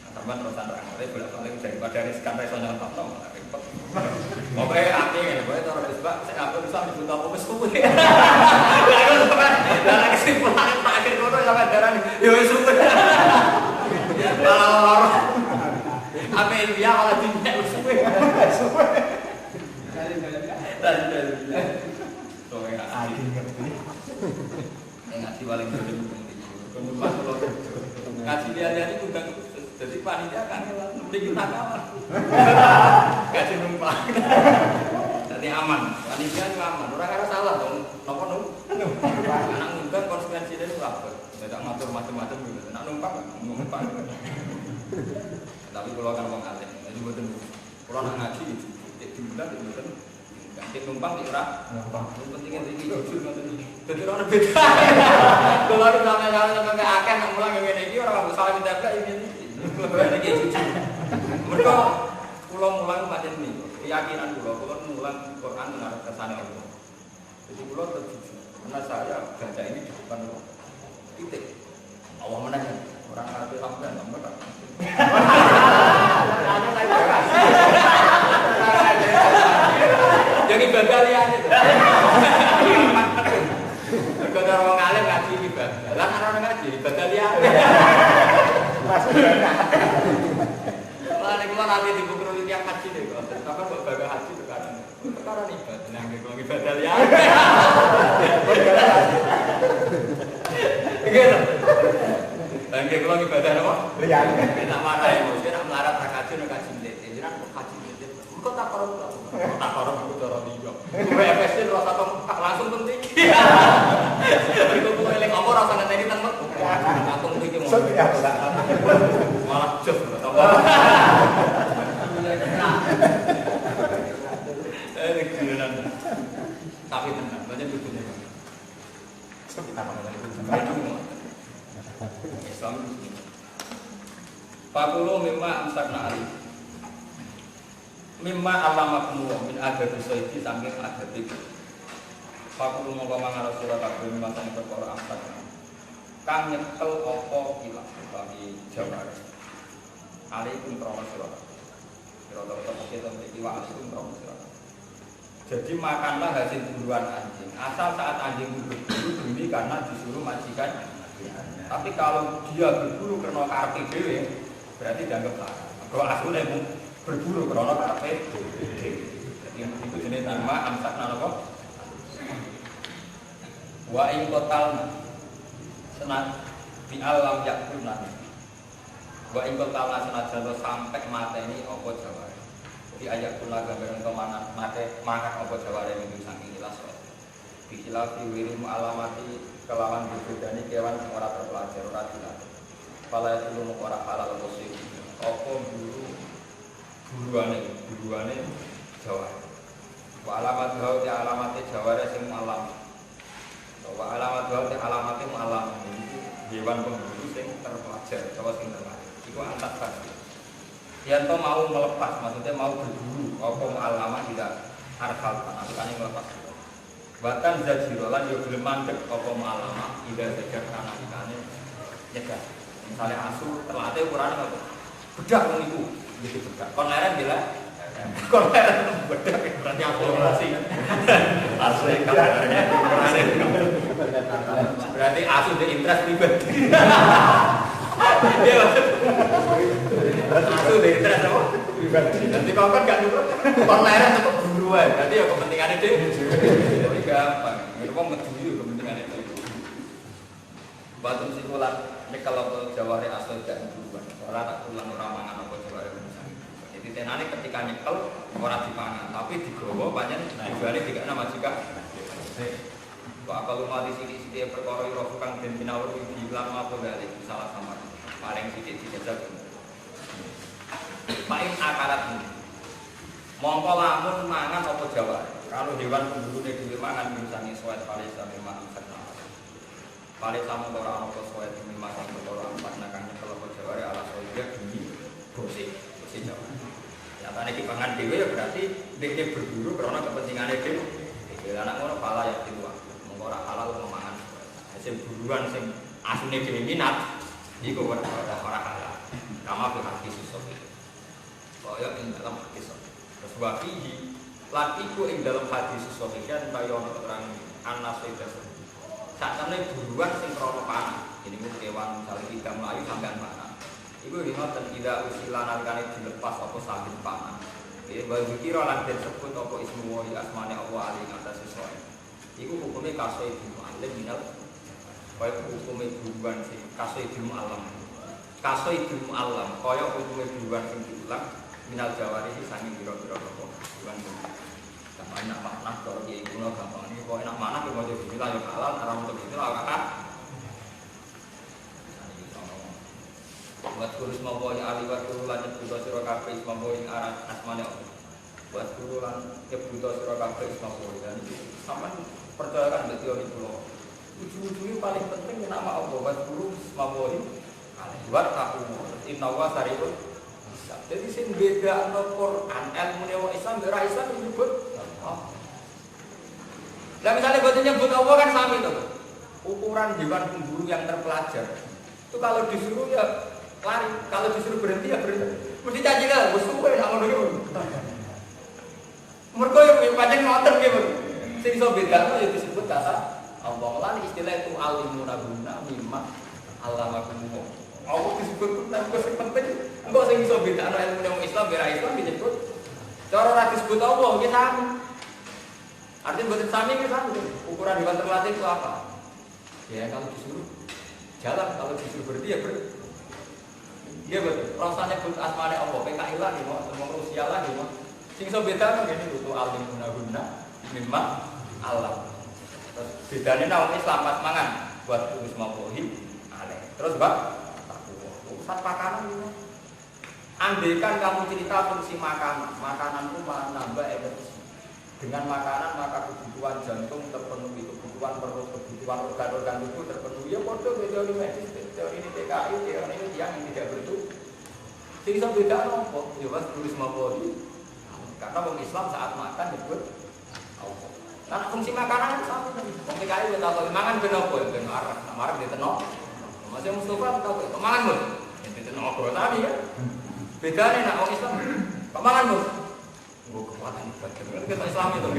Sampai terusan terang, tapi bolak-balik daripada riskan reso nyontok malah repot. Pokoknya akhirnya ya, pokoknya taruh di sebab saya ngapain bisa disebut apa meskuwe. Lalu sampai dalam kesimpulan terakhir kono sampai darah ya meskuwe. Malah lorong. Apa India malah dunia meskuwe. Dan pokoknya akhir ngerti. Ngaji paling penting. Kemudian kalau ngaji lihat-lihat itu udah jadi panitia kan mending kita kawan. Gaji numpang. Jadi aman. Panitia itu aman. Orang ada salah dong. Nopo anak numpang konsekuensinya itu apa? Tidak ngatur macam-macam gitu. Nak numpang. Tapi kalau kan orang alim, jadi betul. Kalau nak ngaji, dibilang betul. Ganti numpang di rak. Pentingnya tinggi jujur nanti. Jadi orang beda. Kalau ada sampai akan mulang yang ini orang nggak salah minta belah ini. Lebaran iki jujur. Mergo kula mulang macam ini. Keyakinan kula mulang Quran mengarah kersane Allah. Jadi kula terjujur. Karena saya baca ini di depan titik. Allah menanya orang ngerti sampean nomor tak. Jadi bagalian itu. Mergo orang alim ngaji ibadah. Lah ana ngaji bagalian. Lah nek kula nanti dipukul tiap haji deh kok. Tapi kok baga haji sekarang. Perkara ibadah. Nah nek kula ibadah ya. Gitu. Lah nek kula ibadah apa? Liyan. Nek marah ya, mesti nek melarat tak haji nek haji ndek. Jenengan kok haji ndek. Kok tak karo aku cara liyo. Kowe FSC rasa langsung penting. Iku kowe lek apa rasa ngenteni nang metu. Langsung iki mau. Malah jos tambah. Tapi tenang, banyak butuhnya. Kita mengenai Islam. Pakulu mimma amsakna ali. Mimma alamakum min adab sayyidi saking adab itu. Pakulu mongko mangan Rasulullah kabeh mimma sang perkara amsakna. Kang nyekel apa ilang bagi jawab. Alaikum warahmatullahi wabarakatuh. Jadi makanlah hasil buruan anjing. Asal saat anjing berburu demi karena disuruh majikan. Tapi kalau dia berburu karena karpe dhewe, berarti dianggap larang. Kalau asline berburu karena karpe dhewe. Jadi itu jenis nama amsakna apa? Wa in total senang di alam yakunan wa ingkol tauna senajan to sampai mateni apa jaware di ayat kula gambaran to mate mangkat apa jaware minggu saking ilas bikilah diwirim alamati kelawan berbedani kewan yang ora terpelajar ora dilatih pala itu ora halal musik apa buruane jaware wa alamat hau te alamate jaware sing alam wa alamat hau te alamate alam hewan pemburu sing terpelajar utawa sing terpelajar iku antas pasti yen to mau melepas maksudnya mau berburu apa alamat tidak arfal artinya melepas bahkan zajirolan yo gelem mandek apa alamat tidak zajar kana ikane nyegah misalnya asu terlatih ukuran apa bedak wong iku gitu bedak kon leren bila kon leren bedak berarti apa operasi asli kabarnya berarti asu de interest pribadi iya asu de interest apa pribadi nanti kau kan gak nurut kon leren tetep buru ae berarti ya kepentingannya deh jadi gampang itu kok meduyu kepentingannya itu batu sikulan nyekel apa jaware asal gak buruan ora tak ulang ora mangan apa jaware jadi tenane ketika nyekel ora dipangan tapi digawa pancen tujuane dikene majikan Pak kalau mati sithik-sithik perkara ira kang den pinawur bilang apa balik salah sama paling sithik dijajal main akarat mongko lamun mangan apa jaware kalau hewan pemburune dhewe mangan misalnya suwet paling sampe mangan paling sama orang apa suwet makan perkara empat nakang nyekel apa jaware ala soja gini gosip Jawa nyatane iki pangan dhewe ya berarti dhekne berburu karena kepentingane dhewe anak ngono pala ya diluwak ora halal memangan hasil buruan sing asune dhewe minat iku ora halal kama be hadis sofi kaya ing dalam hadis terus wafihi latiku ing dalam hadis sofi kan kaya ono keterangan anas itu sakjane buruan sing krana panah ini kewan misalnya tidak melayu sampean panah iku ngoten tidak usilan nalikane dilepas apa saking panah ya bagi kira lan disebut apa ismu wa asmane Allah ali ngatas sesuai iku hukume kasoi bil alim minal kaya hukume buruan sing kasoi bil alam kaya hukume buruan sing diulang minal jawari sangi pira-pira apa buruan gampang nak panah karo iki kuno gampang iki kok enak manah kok maca bismillah yo halal ora untuk itu lah kakak buat kurus mampu yang ahli buat guru lanjut butuh siro kafe mampu yang arah asmane buat guru lanjut butuh siro kafe mampu dan itu sama percayakan betul teori pulau ujung-ujungnya paling penting nama Allah buat guru mampu buat aku inawa saripun jadi sing beda no Quran ilmu newa Islam berah Islam disebut nah misalnya buat nyebut Allah kan sama itu ukuran hewan pemburu yang terpelajar itu kalau disuruh ya lari, kalau disuruh berhenti ya berhenti. Mesti caci lah, bos gue nak ngono iki. Mergo yo pancen ngoten ki, sing iso bedakno ya disebut kata Allah. Lan istilah itu alimuna guna mimma allamakum. Allah disebut tapi sing penting engko sing iso bedakno ilmu Islam bera Islam disebut cara ora disebut Allah iki sama. Artinya buat sami ki sama. Ukuran hewan terlatih itu apa? Ya kalau disuruh jalan, kalau disuruh berhenti ya berhenti. Iya betul, rasanya nyebut asmane Allah, PKI lah nih, mau Rusia lah nih, sing so beda kan gini, butuh alim guna mimma alam. Terus bedanya nawang Islam pas mangan buat tulis mabuhi, aneh. Terus bak, pusat makanan ini. Andaikan kamu cerita fungsi makanan itu menambah energi. Dengan makanan maka kebutuhan jantung terpenuhi, kebutuhan perut, kebutuhan organ-organ tubuh terpenuhi. Ya bodoh teori medis, teori ini TKI, teori ini yang tidak betul. Jadi bisa beda nopo, ya mas tulis mabodi. Karena orang Islam saat makan nyebut Allah. Karena fungsi makanan itu sama. Orang TKI udah tahu makan benopo, benar, marah di tenok. Masih Mustafa tahu, makan bos, di tenok tadi kan. Beda nih nak orang Islam, makan bos. Gue kekuatan ibadah, kita Islam itu.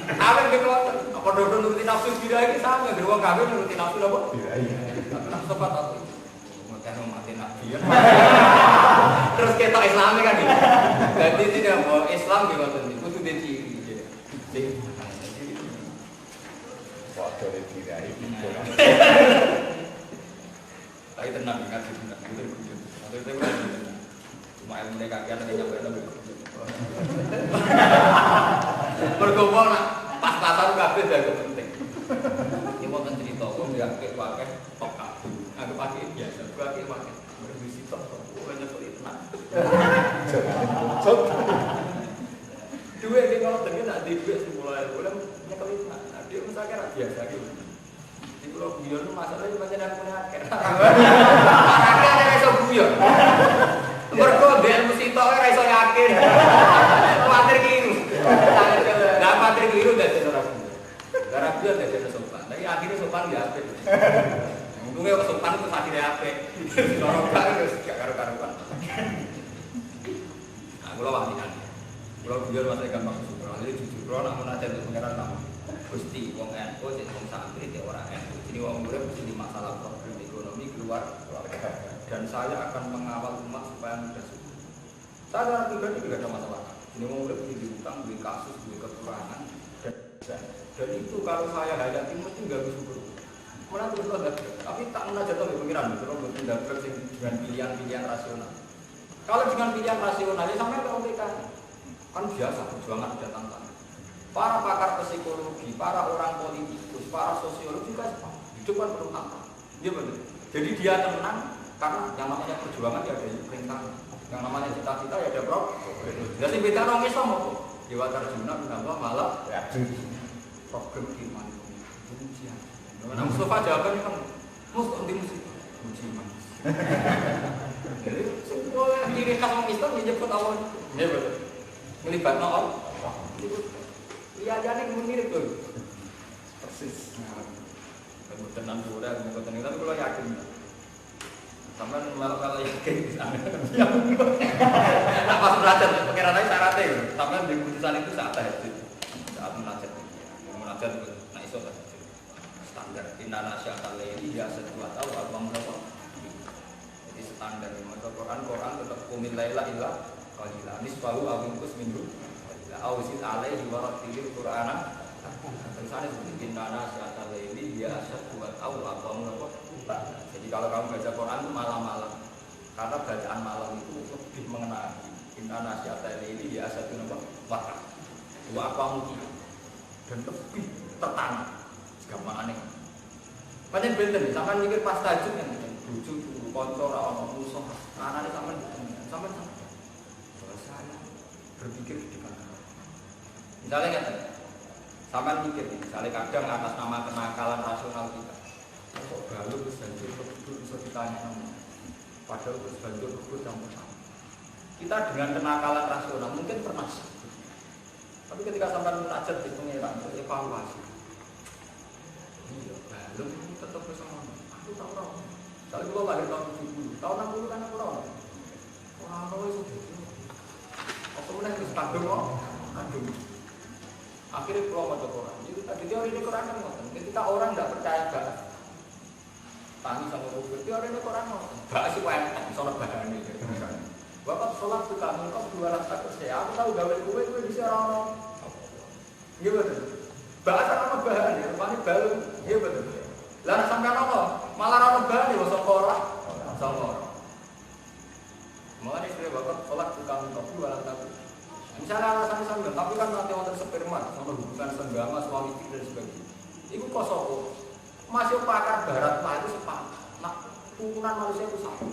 Awet kekuatan, apa dodo nuruti nafsu tidak ini sama, beruang kawin nuruti nafsu apa? Nafsu apa tahu? Mungkin mati nabi. Terus kita Islamnya kan gitu. Jadi tidak mau Islam gimana tuh? Kudu diciri. Jadi Waduh dirai gitu. tapi tenang ingat itu maksudnya itu kan cuma ilmu kakian yang nyampe lebih berkumpul nak pas-pasan kabeh jago penting ini mau cerita kok nggak kayak pakai tok kabeh aku pakai biasa aku pakai berbisi tok banyak kali tenang duit ini kalau tengah nak duit semula boleh nyekali tenang dia misalnya biasa gitu. Di Pulau Guyon masalahnya cuma jadi aku akhir. Akhir ada iso guyon. Mergo ben mesti tok ora iso yakin. Kuwatir keliru. Lah kuwatir keliru dadi ora guyon. Ora guyon dadi sopan. Tapi akhirnya sopan ya apik. Untungnya kok sopan itu akhirnya apik. Ora karo gak karo-karuan. Nah, kula walian. Kula guyon masih gampang syukur. Jadi jujur kula nak munajat untuk pangeran tamu. Gusti wong NU cek wong santri cek ora NU. Jadi wong urip mesti di masalah problem ekonomi keluarga. Dan saya akan mengawal umat supaya mudah subur. Saya pribadi tidak ada masalah. Ini wong urip mesti diutang, duwe kasus, duwe kekurangan dan itu kalau saya hadapi mesti enggak subur. Malah terus tapi tak munajat sampai pikiran terus bertindak dengan pilihan-pilihan rasional. Kalau dengan pilihan rasional ya sampai ke OPK. Kan biasa perjuangan ada tantangan. Para pakar psikologi, para orang politikus, para sosiolog juga hidup kan perlu tantangan. Dia benar. Jadi dia tenang karena yang namanya perjuangan ya ada perintah, yang namanya cita-cita ya ada problem. Jadi beda orang Islam apa? Dewa Tarjuna menambah malah problem iman, ujian. Nah Mustafa jawabannya kan, Mustafa ujian. Jadi semua diri khas orang Islam disebut awal. Ya betul. Melibatkan orang. Iya, jadi mirip tuh. Persis. Kamu tenang sudah, kamu tenang. Tapi kalau yakin, sampai malah yakin di sana. Tak pas munajat, pengirannya syaratnya. Sampai di putusan itu saat munajat. Munajat nak iso standar. Inna nasya'atal laili ya sesuatu atau abang berapa? Jadi standar. Maka Quran tetap qumil laila illa qalila. Nisfahu aw inqus minhu. Ausit alaihi wa rattilil Qur'ana. Misalnya seperti inna syatal laili biasa buat tahu apa menapa. Jadi kalau kamu baca Quran itu malam-malam. Karena bacaan malam itu lebih mengenai inna syatal laili biasa itu napa? Wah. Wa aqamu dan lebih tertanam. Gampang aneh. Pancen benten sampean mikir pas tahajud kan bojo kanca ora ono musuh. Anane sampean saya berpikir di depan. Misalnya kan, sama mikir, misalnya kadang atas nama kenakalan rasional kita, kok galuh terus banjur kebut bisa ditanya nama, padahal terus banjur kebut yang pertama. Kita dengan kenakalan rasional mungkin pernah sakit, tapi ketika sampai munajat di pengeran, evaluasi. Iya, galuh ini tetap bersama. Aku tahu orang. Misalnya kalau lahir tahun 70, tahun 60 kan aku tahu. Orang itu sudah. Aku mulai terus kagum kok, kagum. Akhirnya pulau baca Quran. Jadi tadi teori ini Quran kan ngoten. Ketika orang tidak percaya bahas tani sama rukun, teori ini Quran ngoten. Bahas itu enak, sholat bahan ini. Bapak sholat itu kamu kok 200 takut saya. Aku tahu gawe gue bisa orang. Iya betul. Bahasa apa bahan ya? Rupanya balung. Iya betul. Lalu sampai apa? Malah orang bahan ya bosok orang. Sama orang. Mengenai istilah bapak sholat itu kamu kok 200 takut. Misalnya alasan sambil, tapi kan nanti wonten sperma, sama hubungan senggama, suami istri dan sebagainya. Iku kosong, masih pakar barat lah itu sepakat. Nah, turunan manusia itu sama.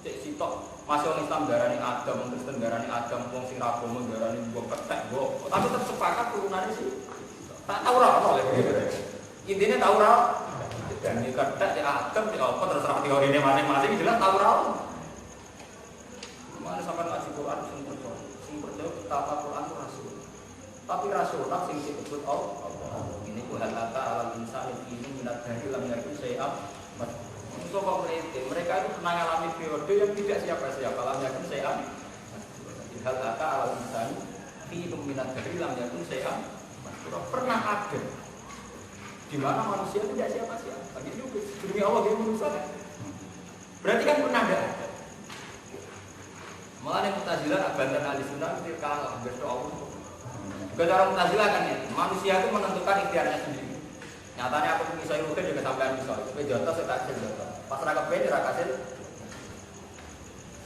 Cek sitok, masih orang Islam darani Adam, Kristen darani Adam, wong sing ragomo darani mbok petek, mbok. Tapi tetap sepakat turunannya sih. Tak tahu ora oleh. Intinya tahu ora. Dan ini ketek di Adam, di apa terserah teori ini masing-masing jelas tahu ora. Mana sampai ngaji Quran sing percaya betapa Quran itu rasul. Tapi rasulullah sing disebut Allah. Ini bukan kata alam insan ini minat dari lam yakun syai'an. Mereka itu pernah mengalami periode yang tidak siapa-siapa. Lam yakun syai'an. Hal kata alam insan ini minat dari lam yakun syai'an. Pernah ada di mana manusia tidak siapa-siapa. Bagi itu demi Allah dia manusia. Berarti kan pernah ada. Malah yang Mu'tazilah abangan ahli sunnah itu kalah berdoa Allah. Juga cara Mu'tazilah kan ya, manusia itu menentukan ikhtiarnya sendiri. Nyatanya aku misal mungkin juga sampean misal, tapi jotos saya kasih jotos. Pas rakyat beda rakyat kasih.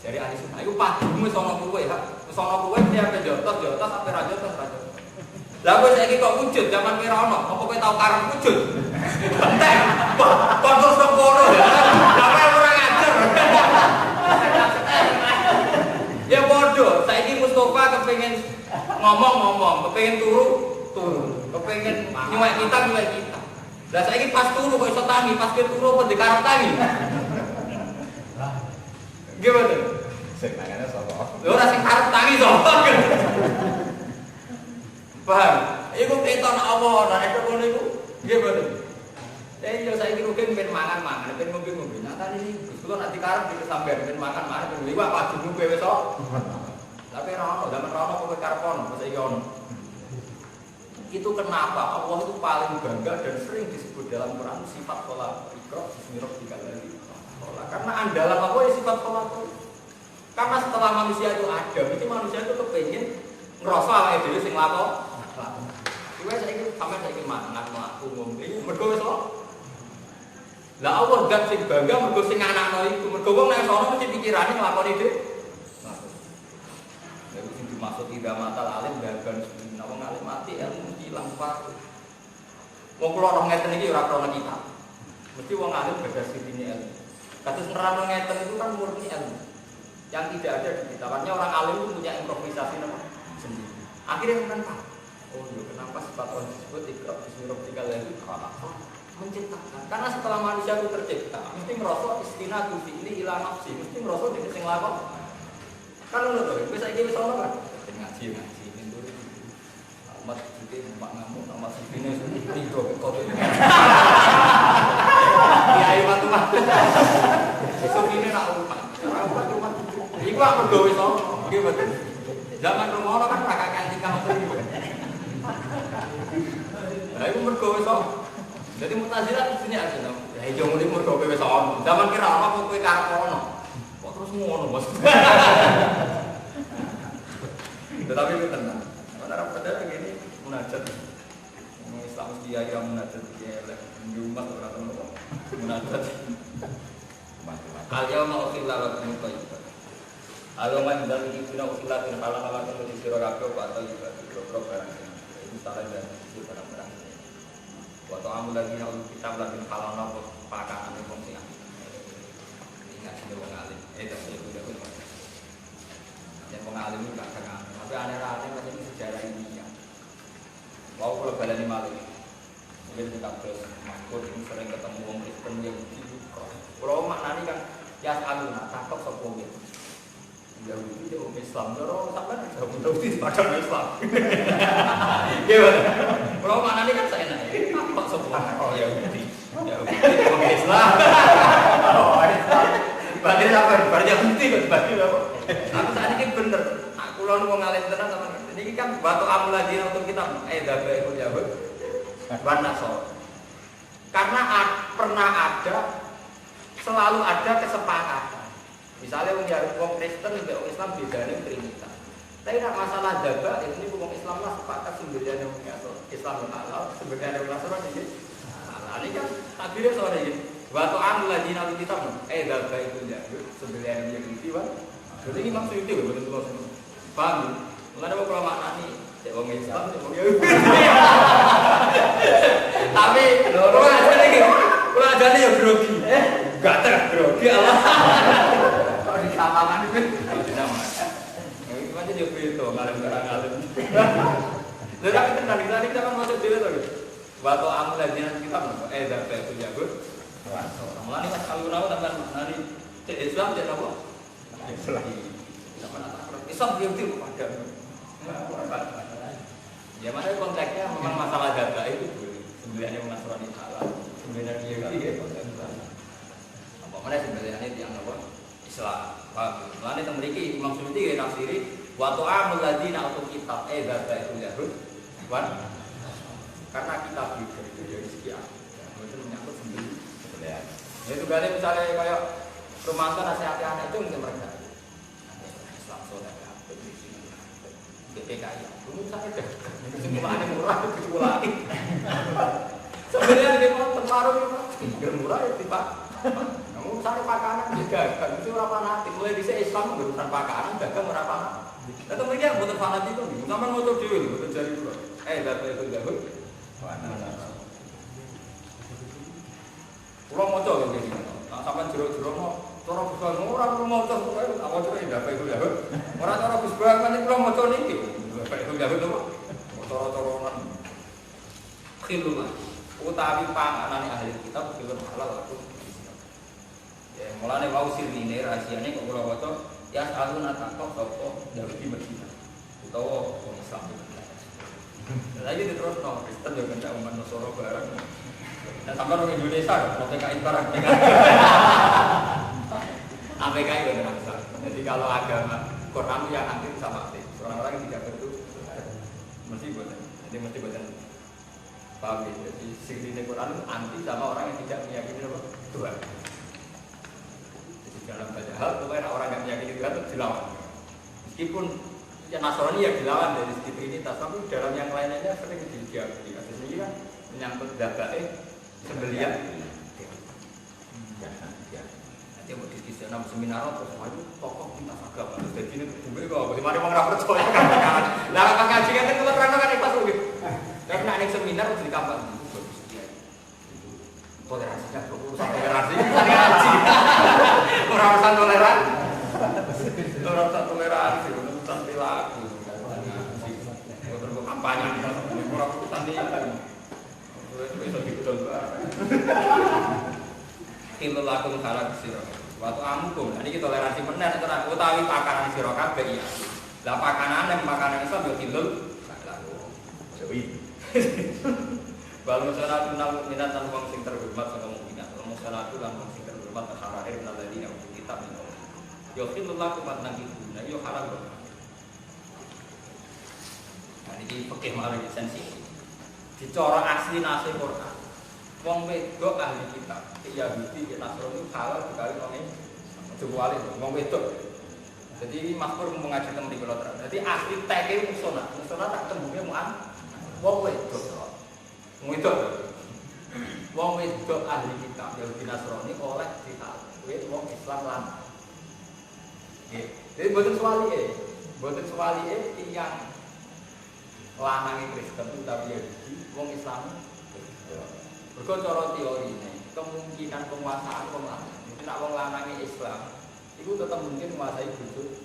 Jadi ahli sunnah, itu padumu sono kuwe ya, sono kuwe dia sampai jotos sampai rajotos. Lah kowe saiki kok wujud zaman kira ono, apa kowe tau karep wujud? Entek. Kok terus kono ya. Sampai ora ngajar. Ya bodoh, saiki Mustafa kepengin ngomong, kepengin turu, kepengin nyuwek kita. Lah saiki pas turu kok iso tangi, pas turu kok dikarep tangi. Gimana? Sing nangane sapa? Lho ora sing karep tangi sapa? Paham? Iku keton Allah, nek ngono iku gimana? Yo saiki rugen ben mangan, ben ngombe. Nyatane iki Gus kula nanti karep dikesampean ben mangan, ben liwat pajumu kowe wis kok. Tapi ora ono, zaman ora ono kowe karep ono, saiki ono. Itu kenapa Allah itu paling bangga dan sering disebut dalam Quran sifat sholat ikra bismi rabbikal ladzi khalaq. Karena andalan Allah ya sifat sholat itu. Karena setelah manusia itu ada, mesti manusia itu kepengin ngrasa awake dhewe sing lakon. Kowe saiki sampeyan saiki mangan mlaku ngombe, mergo wis kok. Lah Allah gak sing bangga mergo sing anakno iku, mergo wong nek sono mesti pikirane nglakoni dhewe. Lha iku sing dimaksud ida matal alim dagan sunah wong alim mati ilmu ilang paru. Wong kula ora ngeten iki ora krana kita. Mesti wong alim gadah sithine ilmu. Kados nerangno ngeten itu kan murni ilmu. Yang tidak ada di kita. Karena orang alim itu punya improvisasi sendiri. Akhirnya kan Pak, oh iya kenapa sifat Allah disebut ikra bismi rabbikal ladzi khalaq? Menciptakan. Karena setelah manusia itu tercipta, mesti merasa istinadu fi ini ila nafsi, mesti merasa dhewe sing lakon. Kan ngono to, wis saiki wis ono kan. Ngaji itu. Amat iki mbak ngamuk sama sipine rido kok. Ya ayo matu. Sipine nak umpat. Iku aku mergo wis ono, nggih mboten. Zaman rumono kan ora kanthi kanthi iki. Lah iku mergo wis ono. Jadi Mu'tazilah di sini aja. Ya yo muni mergo kowe wis ono. Zaman kira apa kok kowe karep ono. Kok terus ngono, Bos. Tetapi itu tenang. Karena pada begini munajat. Islam dia yang munajat dia lek nyumat ora ono. Munajat. Al yauma ukhilla lakum thayyibat. Aloma indal iki pina ukhilla bin halal lan di sira kabeh atau juga pro barang. Itu salah dan itu barang-barang. Waktu amul lagi nak kitab lagi halal napa pakanan wong sing ingat sing wong alim. Tapi itu udah betul. Yang wong alim itu gak kenal. Tapi aneh-aneh macam sejarah India. Mau kalau balani malu. Mungkin kita terus makmur sering ketemu wong Kristen yang gitu. Kalau maknanya kan ya aluna takut sopong gitu. Yahudi itu Islam, kalau sampai Yahudi pada Islam. Gimana? Kalau maknanya kan saya nanya, takut sopong. Oh Yahudi itu Islam. Oh Islam. Berarti apa? Berarti Yahudi kan berarti apa? Aku saat ini bener. Aku lalu mau ngalim tenang sama ini kan batu amuladi untuk kita. Dapat ikut Yahud. Warna sol. Karena pernah ada. Selalu ada kesepakatan. Misalnya orang Kristen dan orang Islam bedanya Trinitas. Tapi nak masalah daga ini orang Islam lah sepakat sebenarnya orang Islam halal, sebenarnya orang Nasrani ini. Nah, ini kan takdirnya sore ini. Waktu amul lagi nanti kita daga itu jadi sebenarnya yang gitu. Jadi ini maksud itu betul betul. Paham? Mengenai kalau maknani orang Islam, orang Yahudi. Tapi orang aja lagi, orang aja nih ya grogi. Gak tergrogi Allah. Kalau disamakan itu disamakan. Ini macam juga itu ngalim. Tapi tenang kita kan masuk dulu tuh. Waktu amul lagi kita dapat itu jago. Mulai pas kalau tahu tambah nanti Islam jadi apa? Islam. Islam dia pada. Ya mana konteksnya memang masalah data itu sebenarnya Nasrani halal, sebenarnya Yahudi ya konteksnya. Mana sebenarnya yang apa? Islam. Lalu yang memiliki Imam Suyuti yang nafsiri waktu amul ladina untuk kitab data itu Yahud. Karena kitab itu dari sekian. Itu menyangkut sendiri. Ya itu kali misalnya kayak rumah itu nasihati anak itu mungkin mereka. Islam saudara. BPKI. Dulu saya dah. Semuanya murah diulangin. Sebenarnya dia mau terparuh itu murah ya tiba. Kamu misalnya pakanan juga kan itu ora fanatik. Mulai dhisik Islam urusan pakanan dagang ora fanatik. Tetep iki mboten fanatik to. Sampeyan ngono dhewe mboten jari kula. Bapak itu gabut. Kula maca ngene iki. Sampeyan jero-jero cara bisa ora perlu maca kowe apa cek Bapak itu gabut. Ora cara Gus Bahan kula maca niki. Bapak itu gabut to. Cara-caranan khilul. Utawi panganane ahli kitab film halal aku. Ya, mulane wau sirine rahasiane kok kula waca ya alun atakok sapa Yahudi Medina. Utawa wong Islam. Lagi terus no Kristen yo kanca umat Nasara bareng. Dan sampai orang Indonesia mau PKI bareng. PKI benar besar. Jadi kalau agama Quran yang anti sama ateis. Orang-orang yang tidak betul mesti boten. Jadi mesti boten. Paham ya? Jadi sirine Quran anti sama orang yang tidak meyakini Tuhan. Jadi dalam banyak hal, pokoknya orang yang meyakini Tuhan itu dilawan. Meskipun ya Nasrani ya dilawan dari segi Trinitas, tapi dalam yang lainnya sering diakui. Kasus ini kan menyangkut dagai sembelian. Nanti mau diskusi dalam seminar terus maju tokoh lintas agama. Jadi ini bumi kok bagaimana mau nggak percaya kan? Nah apa ngaji kan itu terang kan pas begitu. Karena ada seminar harus dikampang itu bagus dia. Toleransinya urusan toleransi ngaji. Urusan toleransi. Urusan toleransi, urusan perilaku. Terus kampanye orang urusan ini. Itu betul banget. Kilul lakum halak sira. Waktu amkum, ini kita toleransi benar terang utawi pakanan sira kabeh iya. Lah pakanan makanan Islam yo kilul lakum. Dewi. Wal musallatu nal minatan wong sing terhormat saka mukminat. Wal musallatu lan wong sing terhormat harair nal ladina kitab min. Yo kilul lakum nang iku. Nah yo halal kok. Nah iki fikih malah sensitif. Dicara asli nase Quran. Wong wedok ahli kitab, Yahudi, Nasrani halal dikali wong Jawa wong wedok. Jadi ini makmur mengaji teng mriki kula terang. Jadi asli teke musona tak tembunge muan wong wedok. Wong wedok. Wong wedok ahli kitab Yahudi Nasrani oleh dikali wong Islam lan. Nggih. Jadi boten suwalike tiyang lanang Kristen utawi Yahudi wong Islam. Mergo cara teori ini, kemungkinan penguasaan wong lanang. Mungkin nek wong lanange Islam, itu tetap mungkin menguasai bojo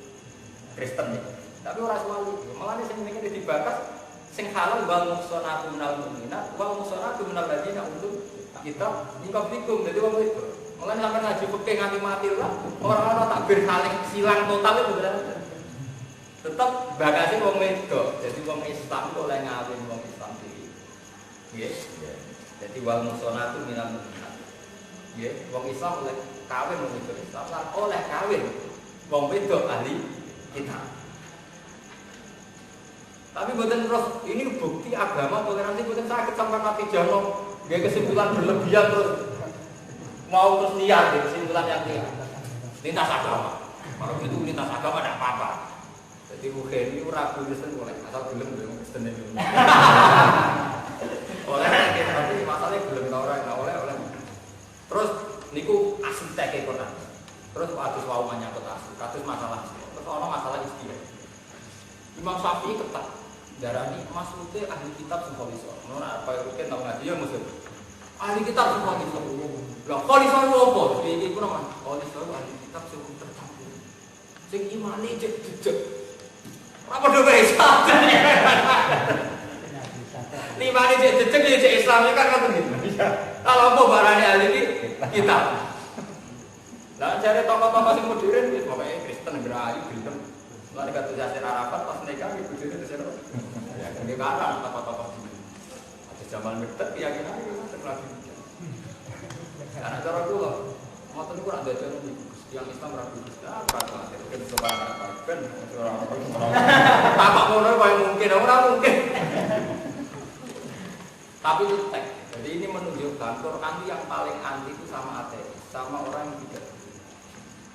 Kristen ya. Tapi ora suwali. Malah sing ngene dibakas sing halal wal muhsanatu minal mu'minat wal muhsanatu minal ladina untuk kita ingkabikum dadi wong itu. Malah sampeyan ngaji fikih nganti mati lah, ora ana takbir saling silang total itu bener. Tetap bakase wong wedok. Jadi wong Islam oleh ngawin wong Islam iki. Nggih. Jadi wal musonatu minal mu'minat. Nggih, wong Islam oleh kawin wong wedok Islam lan oleh kawin wong wedok ahli kitab. Tapi boten terus ini bukti agama toleransi boten saged sampai mati jano nggih kesimpulan berlebihan terus mau terus liar kesimpulan yang lintas agama. Kalau itu lintas agama tidak apa-apa. Jadi mungkin ini ragu Kristen boleh asal gelem Kristen ini. Oleh tapi masalahnya belum tahu orang oleh. Terus niku asli teke Quran. Terus kados wau menyangkut asli, kados masalah. Terus ana masalah istilah. Imam Syafi'i ketat darani maksudnya ahli kitab sing kholiso. Ngono apa rukin tau ngaji ya maksud. Ahli kitab sing kholiso. Lah kholiso opo? Iki ku nama kholiso ahli kitab sing tercampur. Sing imane jejeg. Apa do wae Lima ini cek Islam ini kan ngoten gitu. Kalau mau barani ahli ini kita. Lah cari tokoh-tokoh sing modern wis pokoke Kristen ngerayu gelem. Lah nek Yasir Arafat pas nikah iki bojone desene. Ya nggih karan tokoh-tokoh iki. Ada zaman Mikdad keyakinan iki ngoten lagi. Karena cara kula ngoten ku ora dadi yang Islam ragu Gusti apa kan coba kan orang apa ngono kaya mungkin ora mungkin. Tapi itu teks. Jadi ini menunjukkan Quran yang paling anti itu sama ateis, sama orang yang tidak.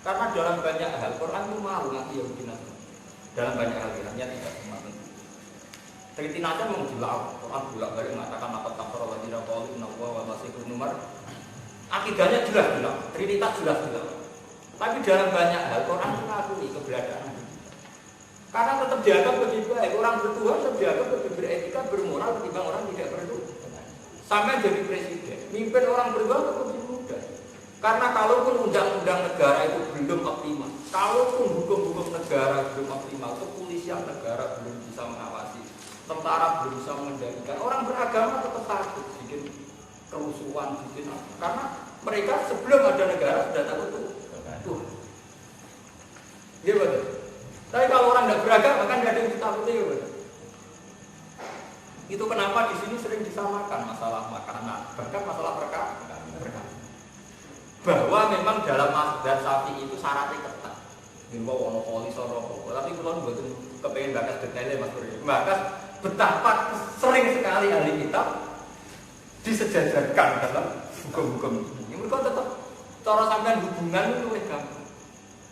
Karena dalam banyak hal Quran itu malu nanti Yahudi Nasrani. Dalam banyak hal hanya tidak semua. Trinitas memang dilawan. Quran bolak-balik mengatakan apa kafara wa dina qalu inna wa masihun numar. Akidahnya jelas bilang, Trinitas jelas bilang. Tapi dalam banyak hal Quran mengakui keberadaan. Karena tetap dianggap lebih baik orang bertuhan, tetap dianggap lebih beretika, bermoral ketimbang orang tidak bertuhan. Sampai jadi presiden, mimpin orang bertuhan tetap lebih mudah. Karena kalaupun undang-undang negara itu belum optimal, kalaupun hukum-hukum negara belum optimal, kepolisian negara belum bisa mengawasi, tentara belum bisa mengendalikan, orang beragama tetap takut bikin kerusuhan, bikin apa. Karena mereka sebelum ada negara sudah takut tuh. Iya betul. Tapi kalau orang tidak beragama kan tidak ada yang ditakuti ya betul. Itu kenapa di sini sering disamakan masalah makanan, bahkan masalah perkara. Bahwa memang dalam mazhab Syafi'i itu syaratnya ketat. Ini mau monopoli soro, tapi kalau buat kepengen bakas detailnya Mas Bro. Bakas betapa sering sekali ahli kitab disejajarkan dalam hukum-hukum ini. Mereka tetap cara sampean hubungan itu lebih gampang.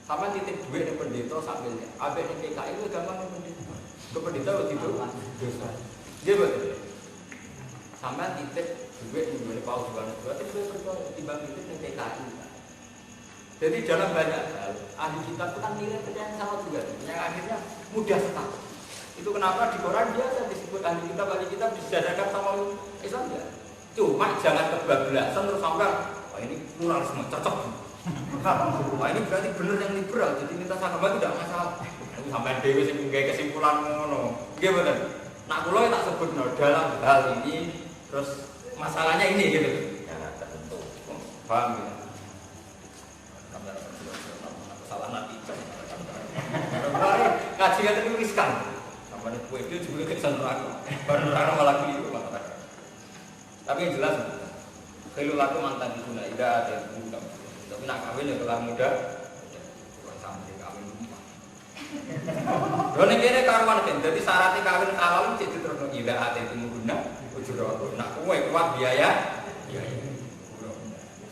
Sama titip duit di pendeta sambilnya. Abek di PKI itu gampang di pendeta. Ke pendeta begitu dosa. Dia betul. Sama titip duit di paus juga. Berarti itu percaya timbang titip di PKI. Jadi dalam banyak hal ahli kitab itu kan nilai percaya sama juga. Yang akhirnya mudah sekali. Itu kenapa di Quran biasa disebut ahli kitab disejajarkan sama Islam ya. Cuma jangan kebablasan terus sampai wah ini pluralisme cocok. Wah ini berarti benar yang liberal, jadi minta agama tidak masalah. Sampai dewi sing nggawe kesimpulan ngono. Nggih mboten. Nak kula tak sebut dalam hal ini terus masalahnya ini gitu. Jangan tertentu. Paham ya? Salah nanti. Kajian itu riskan. Sampai kue itu juga kesan neraka. Baru neraka malah gitu. Tapi yang jelas, kalau laku mantan di sana tidak ada yang tapi nak kawin ya kelar muda, kurang sampai kawin lupa. Dona kene karuan kan, jadi syaratnya kawin halal jadi terus tidak ada itu guna, ujur aku. Nak kue kuat biaya.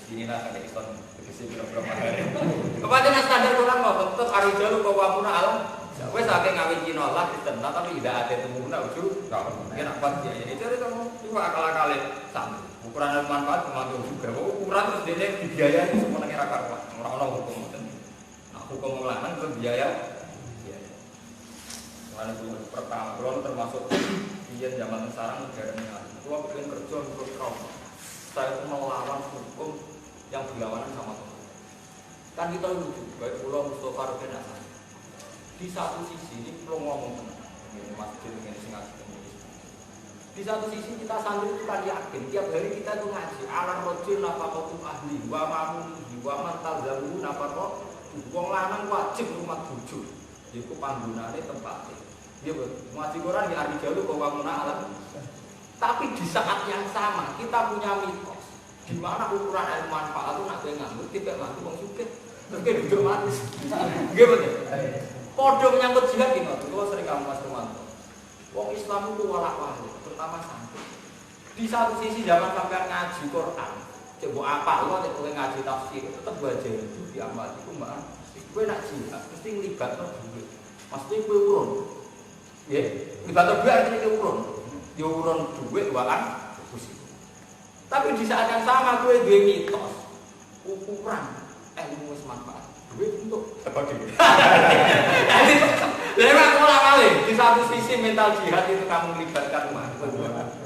Sini lah ada iston, begitu berapa hari. Kepada mas standar kurang mau tetap harus jalur kau wamuna alam. Wes saking ngawin Cina lah Kristen, tapi tidak ada temu guna ujur. Mungkin apa biaya ini jadi kamu cuma akal-akalin sama. Ukuran manfaat kemampuan juga. Ukuran terus dia dibiayai semua negara karuan. Orang-orang hukum itu. Nah hukum melarang itu biaya. Karena itu pertama, kalau termasuk dia zaman sekarang negara ini. Kalau pengen kerja untuk trauma, saya itu melawan hukum yang berlawanan sama Tuhan. Kan kita lucu, baik Pulau Mustafa Ruben Hasan. Di satu sisi ini perlu ngomong ini masjid ini sengaja. Di satu sisi kita santri itu kan yakin tiap hari kita itu ngaji alam rojul nafaqatul ahli wa ma'munihi wa mantal zalu nafaqah wong lanang wajib rumah bojo iku panggonane tempate ya ngaji Quran di ari jalu kok wamuna alam tapi di saat yang sama kita punya mitos di mana ukuran ilmu manfaat itu nak nganggur tidak mati wong sugih terus duduk mati nggih betul padha menyangkut jihad iki kok sering kamu Mas Romanto wong Islam itu walak-walik terutama santri. Di satu sisi zaman sampai ngaji Quran, coba apa lo coba ngaji tafsir, tetap baca itu diamal itu mbak. Gue nak jihad, mesti ngelibatkan duit, mesti gue urun, ya, ngelibatkan duit artinya gue urun, dia urun duit bahkan pusing. Tapi di saat yang sama gue mitos, ukuran ilmu manfaat, duit untuk apa gitu? Lewat pola kali, di satu sisi mental jihad itu kamu melibatkan umat.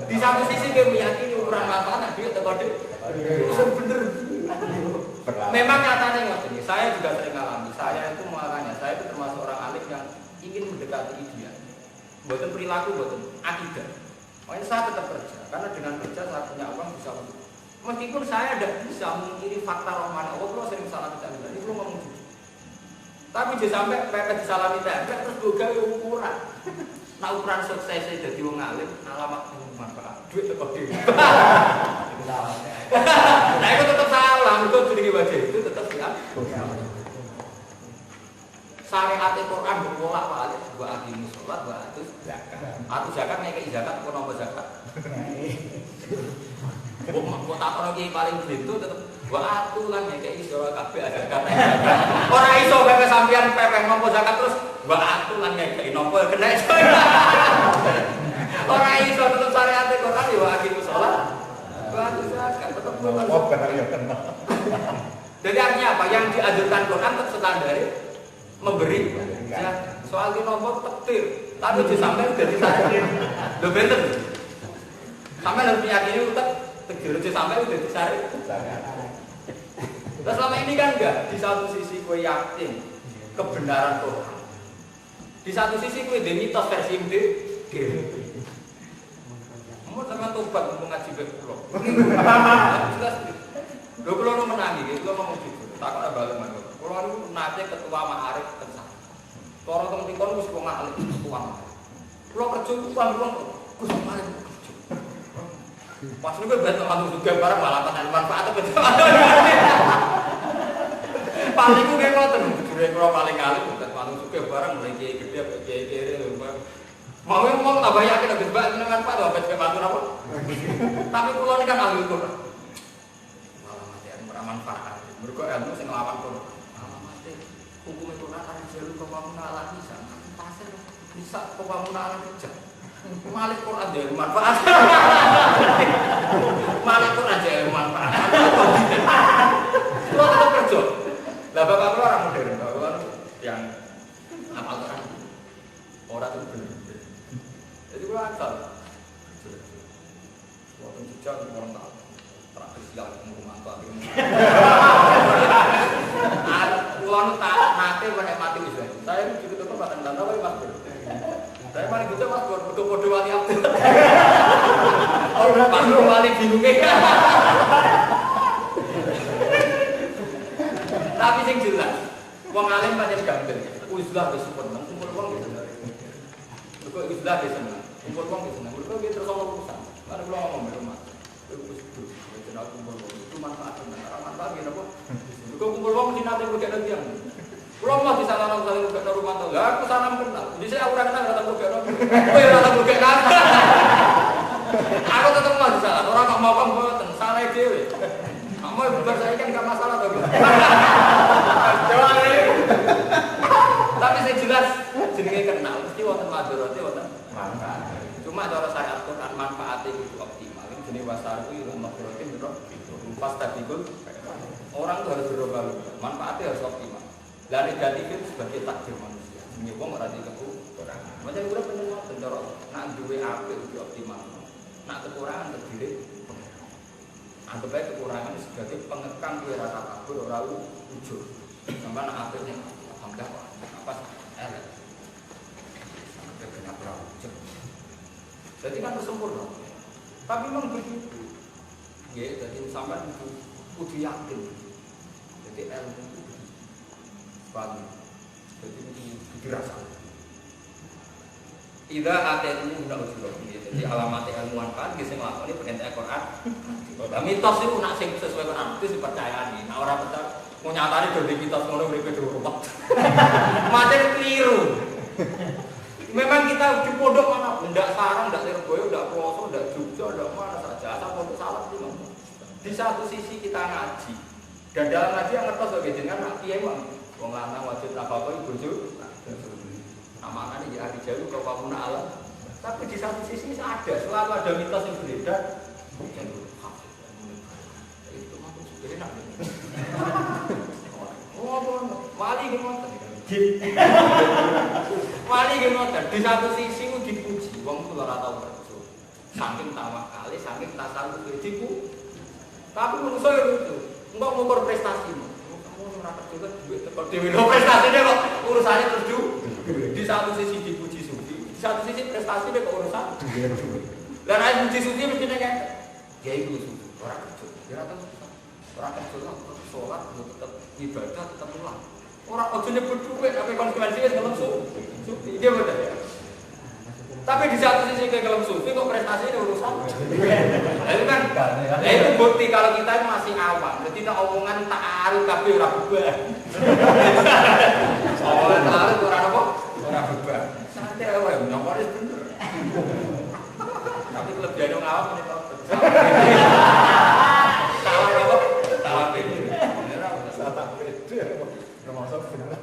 Di satu sisi dia meyakini ukuran manfaat dia terkode. Bener. Memang nyatanya nggak ini. Saya juga sering alami. Saya itu makanya saya itu termasuk orang alim yang ingin mendekati ideal. Buatan perilaku, buatan akidah. Makanya saya tetap kerja. Karena dengan kerja saya punya uang bisa. Meskipun saya tidak bisa mengkiri fakta rohani. Allah sering salah tidak benar. Ini belum ngomong. Tapi dia sampai pepet disalami tembak terus gue gawe ukuran. Nah ukuran suksesnya jadi wong alim alamat manfaat duit teko dhewe. Nah itu tetap salah, itu jenenge wajah itu tetap ya. Syariat Quran bolak-balik buat aqimus sholat, buat atus zakat. Atus zakat nek zakat kok nomor zakat. Kok tak ono ki paling gitu tetep buat atu lan nek iso kabeh zakat. Ora iso pepe sampean pepe nomor zakat terus buat atu lan nek nopo kena. Orang iso tetep syariat Quran ya akhir sholat. Wajib zakat tetep bukan. Oh, benar ya kenal. Jadi artinya apa? Yang dianjurkan Quran tetap standar memberi zakat. Soal ki nomor petir, tapi disampai udah disaring. Lho benten. Sampai harus meyakini utek tegir sampai udah disaring. Nah selama ini kan enggak, di satu sisi gue yakin kebenaran Quran. Di satu sisi gue mitos versi MD. Mau sama tobat mau ngaji bek pulau. Jelas. Lho kula nu menangi, kula ngomong gitu. Takon balen mangko. Kula niku nate ketua Ma'arif tenan. Cara temen-temen wis kok ngalih ketua. Kula kerja ku kula Gus Ma'arif. Pas niku ben teman juga bareng malah tenan manfaat apa. Paling ku nggih ngoten, jure kula paling alim teman juga bareng mulai kiai gede apa kiai kere lho. Mau ngomong tambah yakin Gus Mbak tenan manfaat apa cek mantu apa. Tapi kula niku kan ahli Quran. Manfaat. Mergo ilmu sing nglawan Quran. Mate hukum Quran kan jalu kok kamu ngalami sak. Pasir bisa kok kamu ngalami cek. Malik Quran dia manfaat. Malik Quran dia manfaat. Lo tetap kerja. Lah bapak kula orang modern, bapak yang hafal Quran. Ora itu bener. Jadi kula asal. Waktu jujur orang tahu. Siap ngomong apa ini. Kulo tak nate menikmati wis. Saya juga tetep paten tanda wae Mas Bro. Saya mari gitu Mas Bro, padha wali abdi. Ora pas wali bingunge. Tapi sing jelas, wong alim pancen gampil. Uzlah wis seneng, kumpul wong wis seneng. Kok uzlah wis seneng, kumpul wong wis seneng. Mergo iki terus ono urusan. Mari kula ngomong Mas. Itu manfaat benar, manfaat gini apa? Kau kumpul uang mesti nanti berkait dengan tiang. Pulau mah di sana orang saling berkait rumah tangga. Aku sana kenal. Di sini aku kenal datang berkait rumah. Kau yang datang berkait apa? Aku tetap mah di sana. Orang tak mau kamu buat sana itu. Kamu bukan saya kan nggak masalah tuh. Tapi saya jelas jenenge kenal. Mesti wonten madharate wonten manfaat. Cuma cara saya aturkan manfaatnya itu optimal. Ini wasar itu ilmu makrotin itu pas tadi pun orang itu harus berubah, manfaatnya harus optimal. Dan negatif itu sebagai takdir manusia. Menyebabkan berarti kekurangan. Macam itu benar benar. Nak dua apa itu optimal. Nak kekurangan terdiri. Anggap baik kekurangan sebagai pengekang kue rasa kabur orang ujur. Sampai nak apa yang alhamdulillah apa elek. Sampai kena berapa ujur. Jadi kan sempurna. Tapi memang begitu. Ya, jadi sampai kudu yakin. Jadi ilmu itu paham. Jadi kudu rasa. Ida atenu udah usul. Jadi alamat ilmu manfaat sing nglakoni perintah Quran. Mitos itu nak sing sesuai Quran itu dipercayai. Nah orang percaya mau nyatane dadi mitos ngono mriki ruwet. Macam keliru. Memang kita di pondok mana, tidak sarang, tidak Surabaya, tidak Ploso, tidak Jogja, tidak mana saja, asal pondok salah sih. Di satu sisi kita ngaji, dan dalam ngaji yang ngertos sebagai jenengan nak kiai mang, wong lanang wajib apa ibu ju, nama kan di hari jauh kau kamu alam. Tapi di satu sisi ada, selalu ada mitos yang berbeda. Itu maksud sebenarnya nak. Oh, wali gimana? Wali gimana? Di satu sisi itu dipuji, wong itu ora tau kerja. Saking tamak kali, saking tasawuf dipuji. Tapi menurut saya itu, enggak mengukur prestasimu. Kamu ora kerja kan duit tekor dhewe. Prestasinya kok urusannya terus di satu sisi dipuji suci, di satu sisi prestasi kok urusan. Dan ayat puji suci mestinya kan ya itu orang kerja. Dia kata orang kerja sholat tetap ibadah tetap pulang. Orang ojo nyebut duit, apa konsekuensinya dalam sufi, dia benar ya. Tapi di satu sisi ke dalam sufi kok prestasinya urusan. Itu kan, itu bukti kalau kita masih awam. Jadi kita omongan tak arif tapi ora berubah. Omongan tak arif ora apa? Ora berubah. Santai aja, nyokor itu bener. Tapi kelebihan yang awam ini kok. Salah apa? Salah beda. Salah beda. Termasuk benar.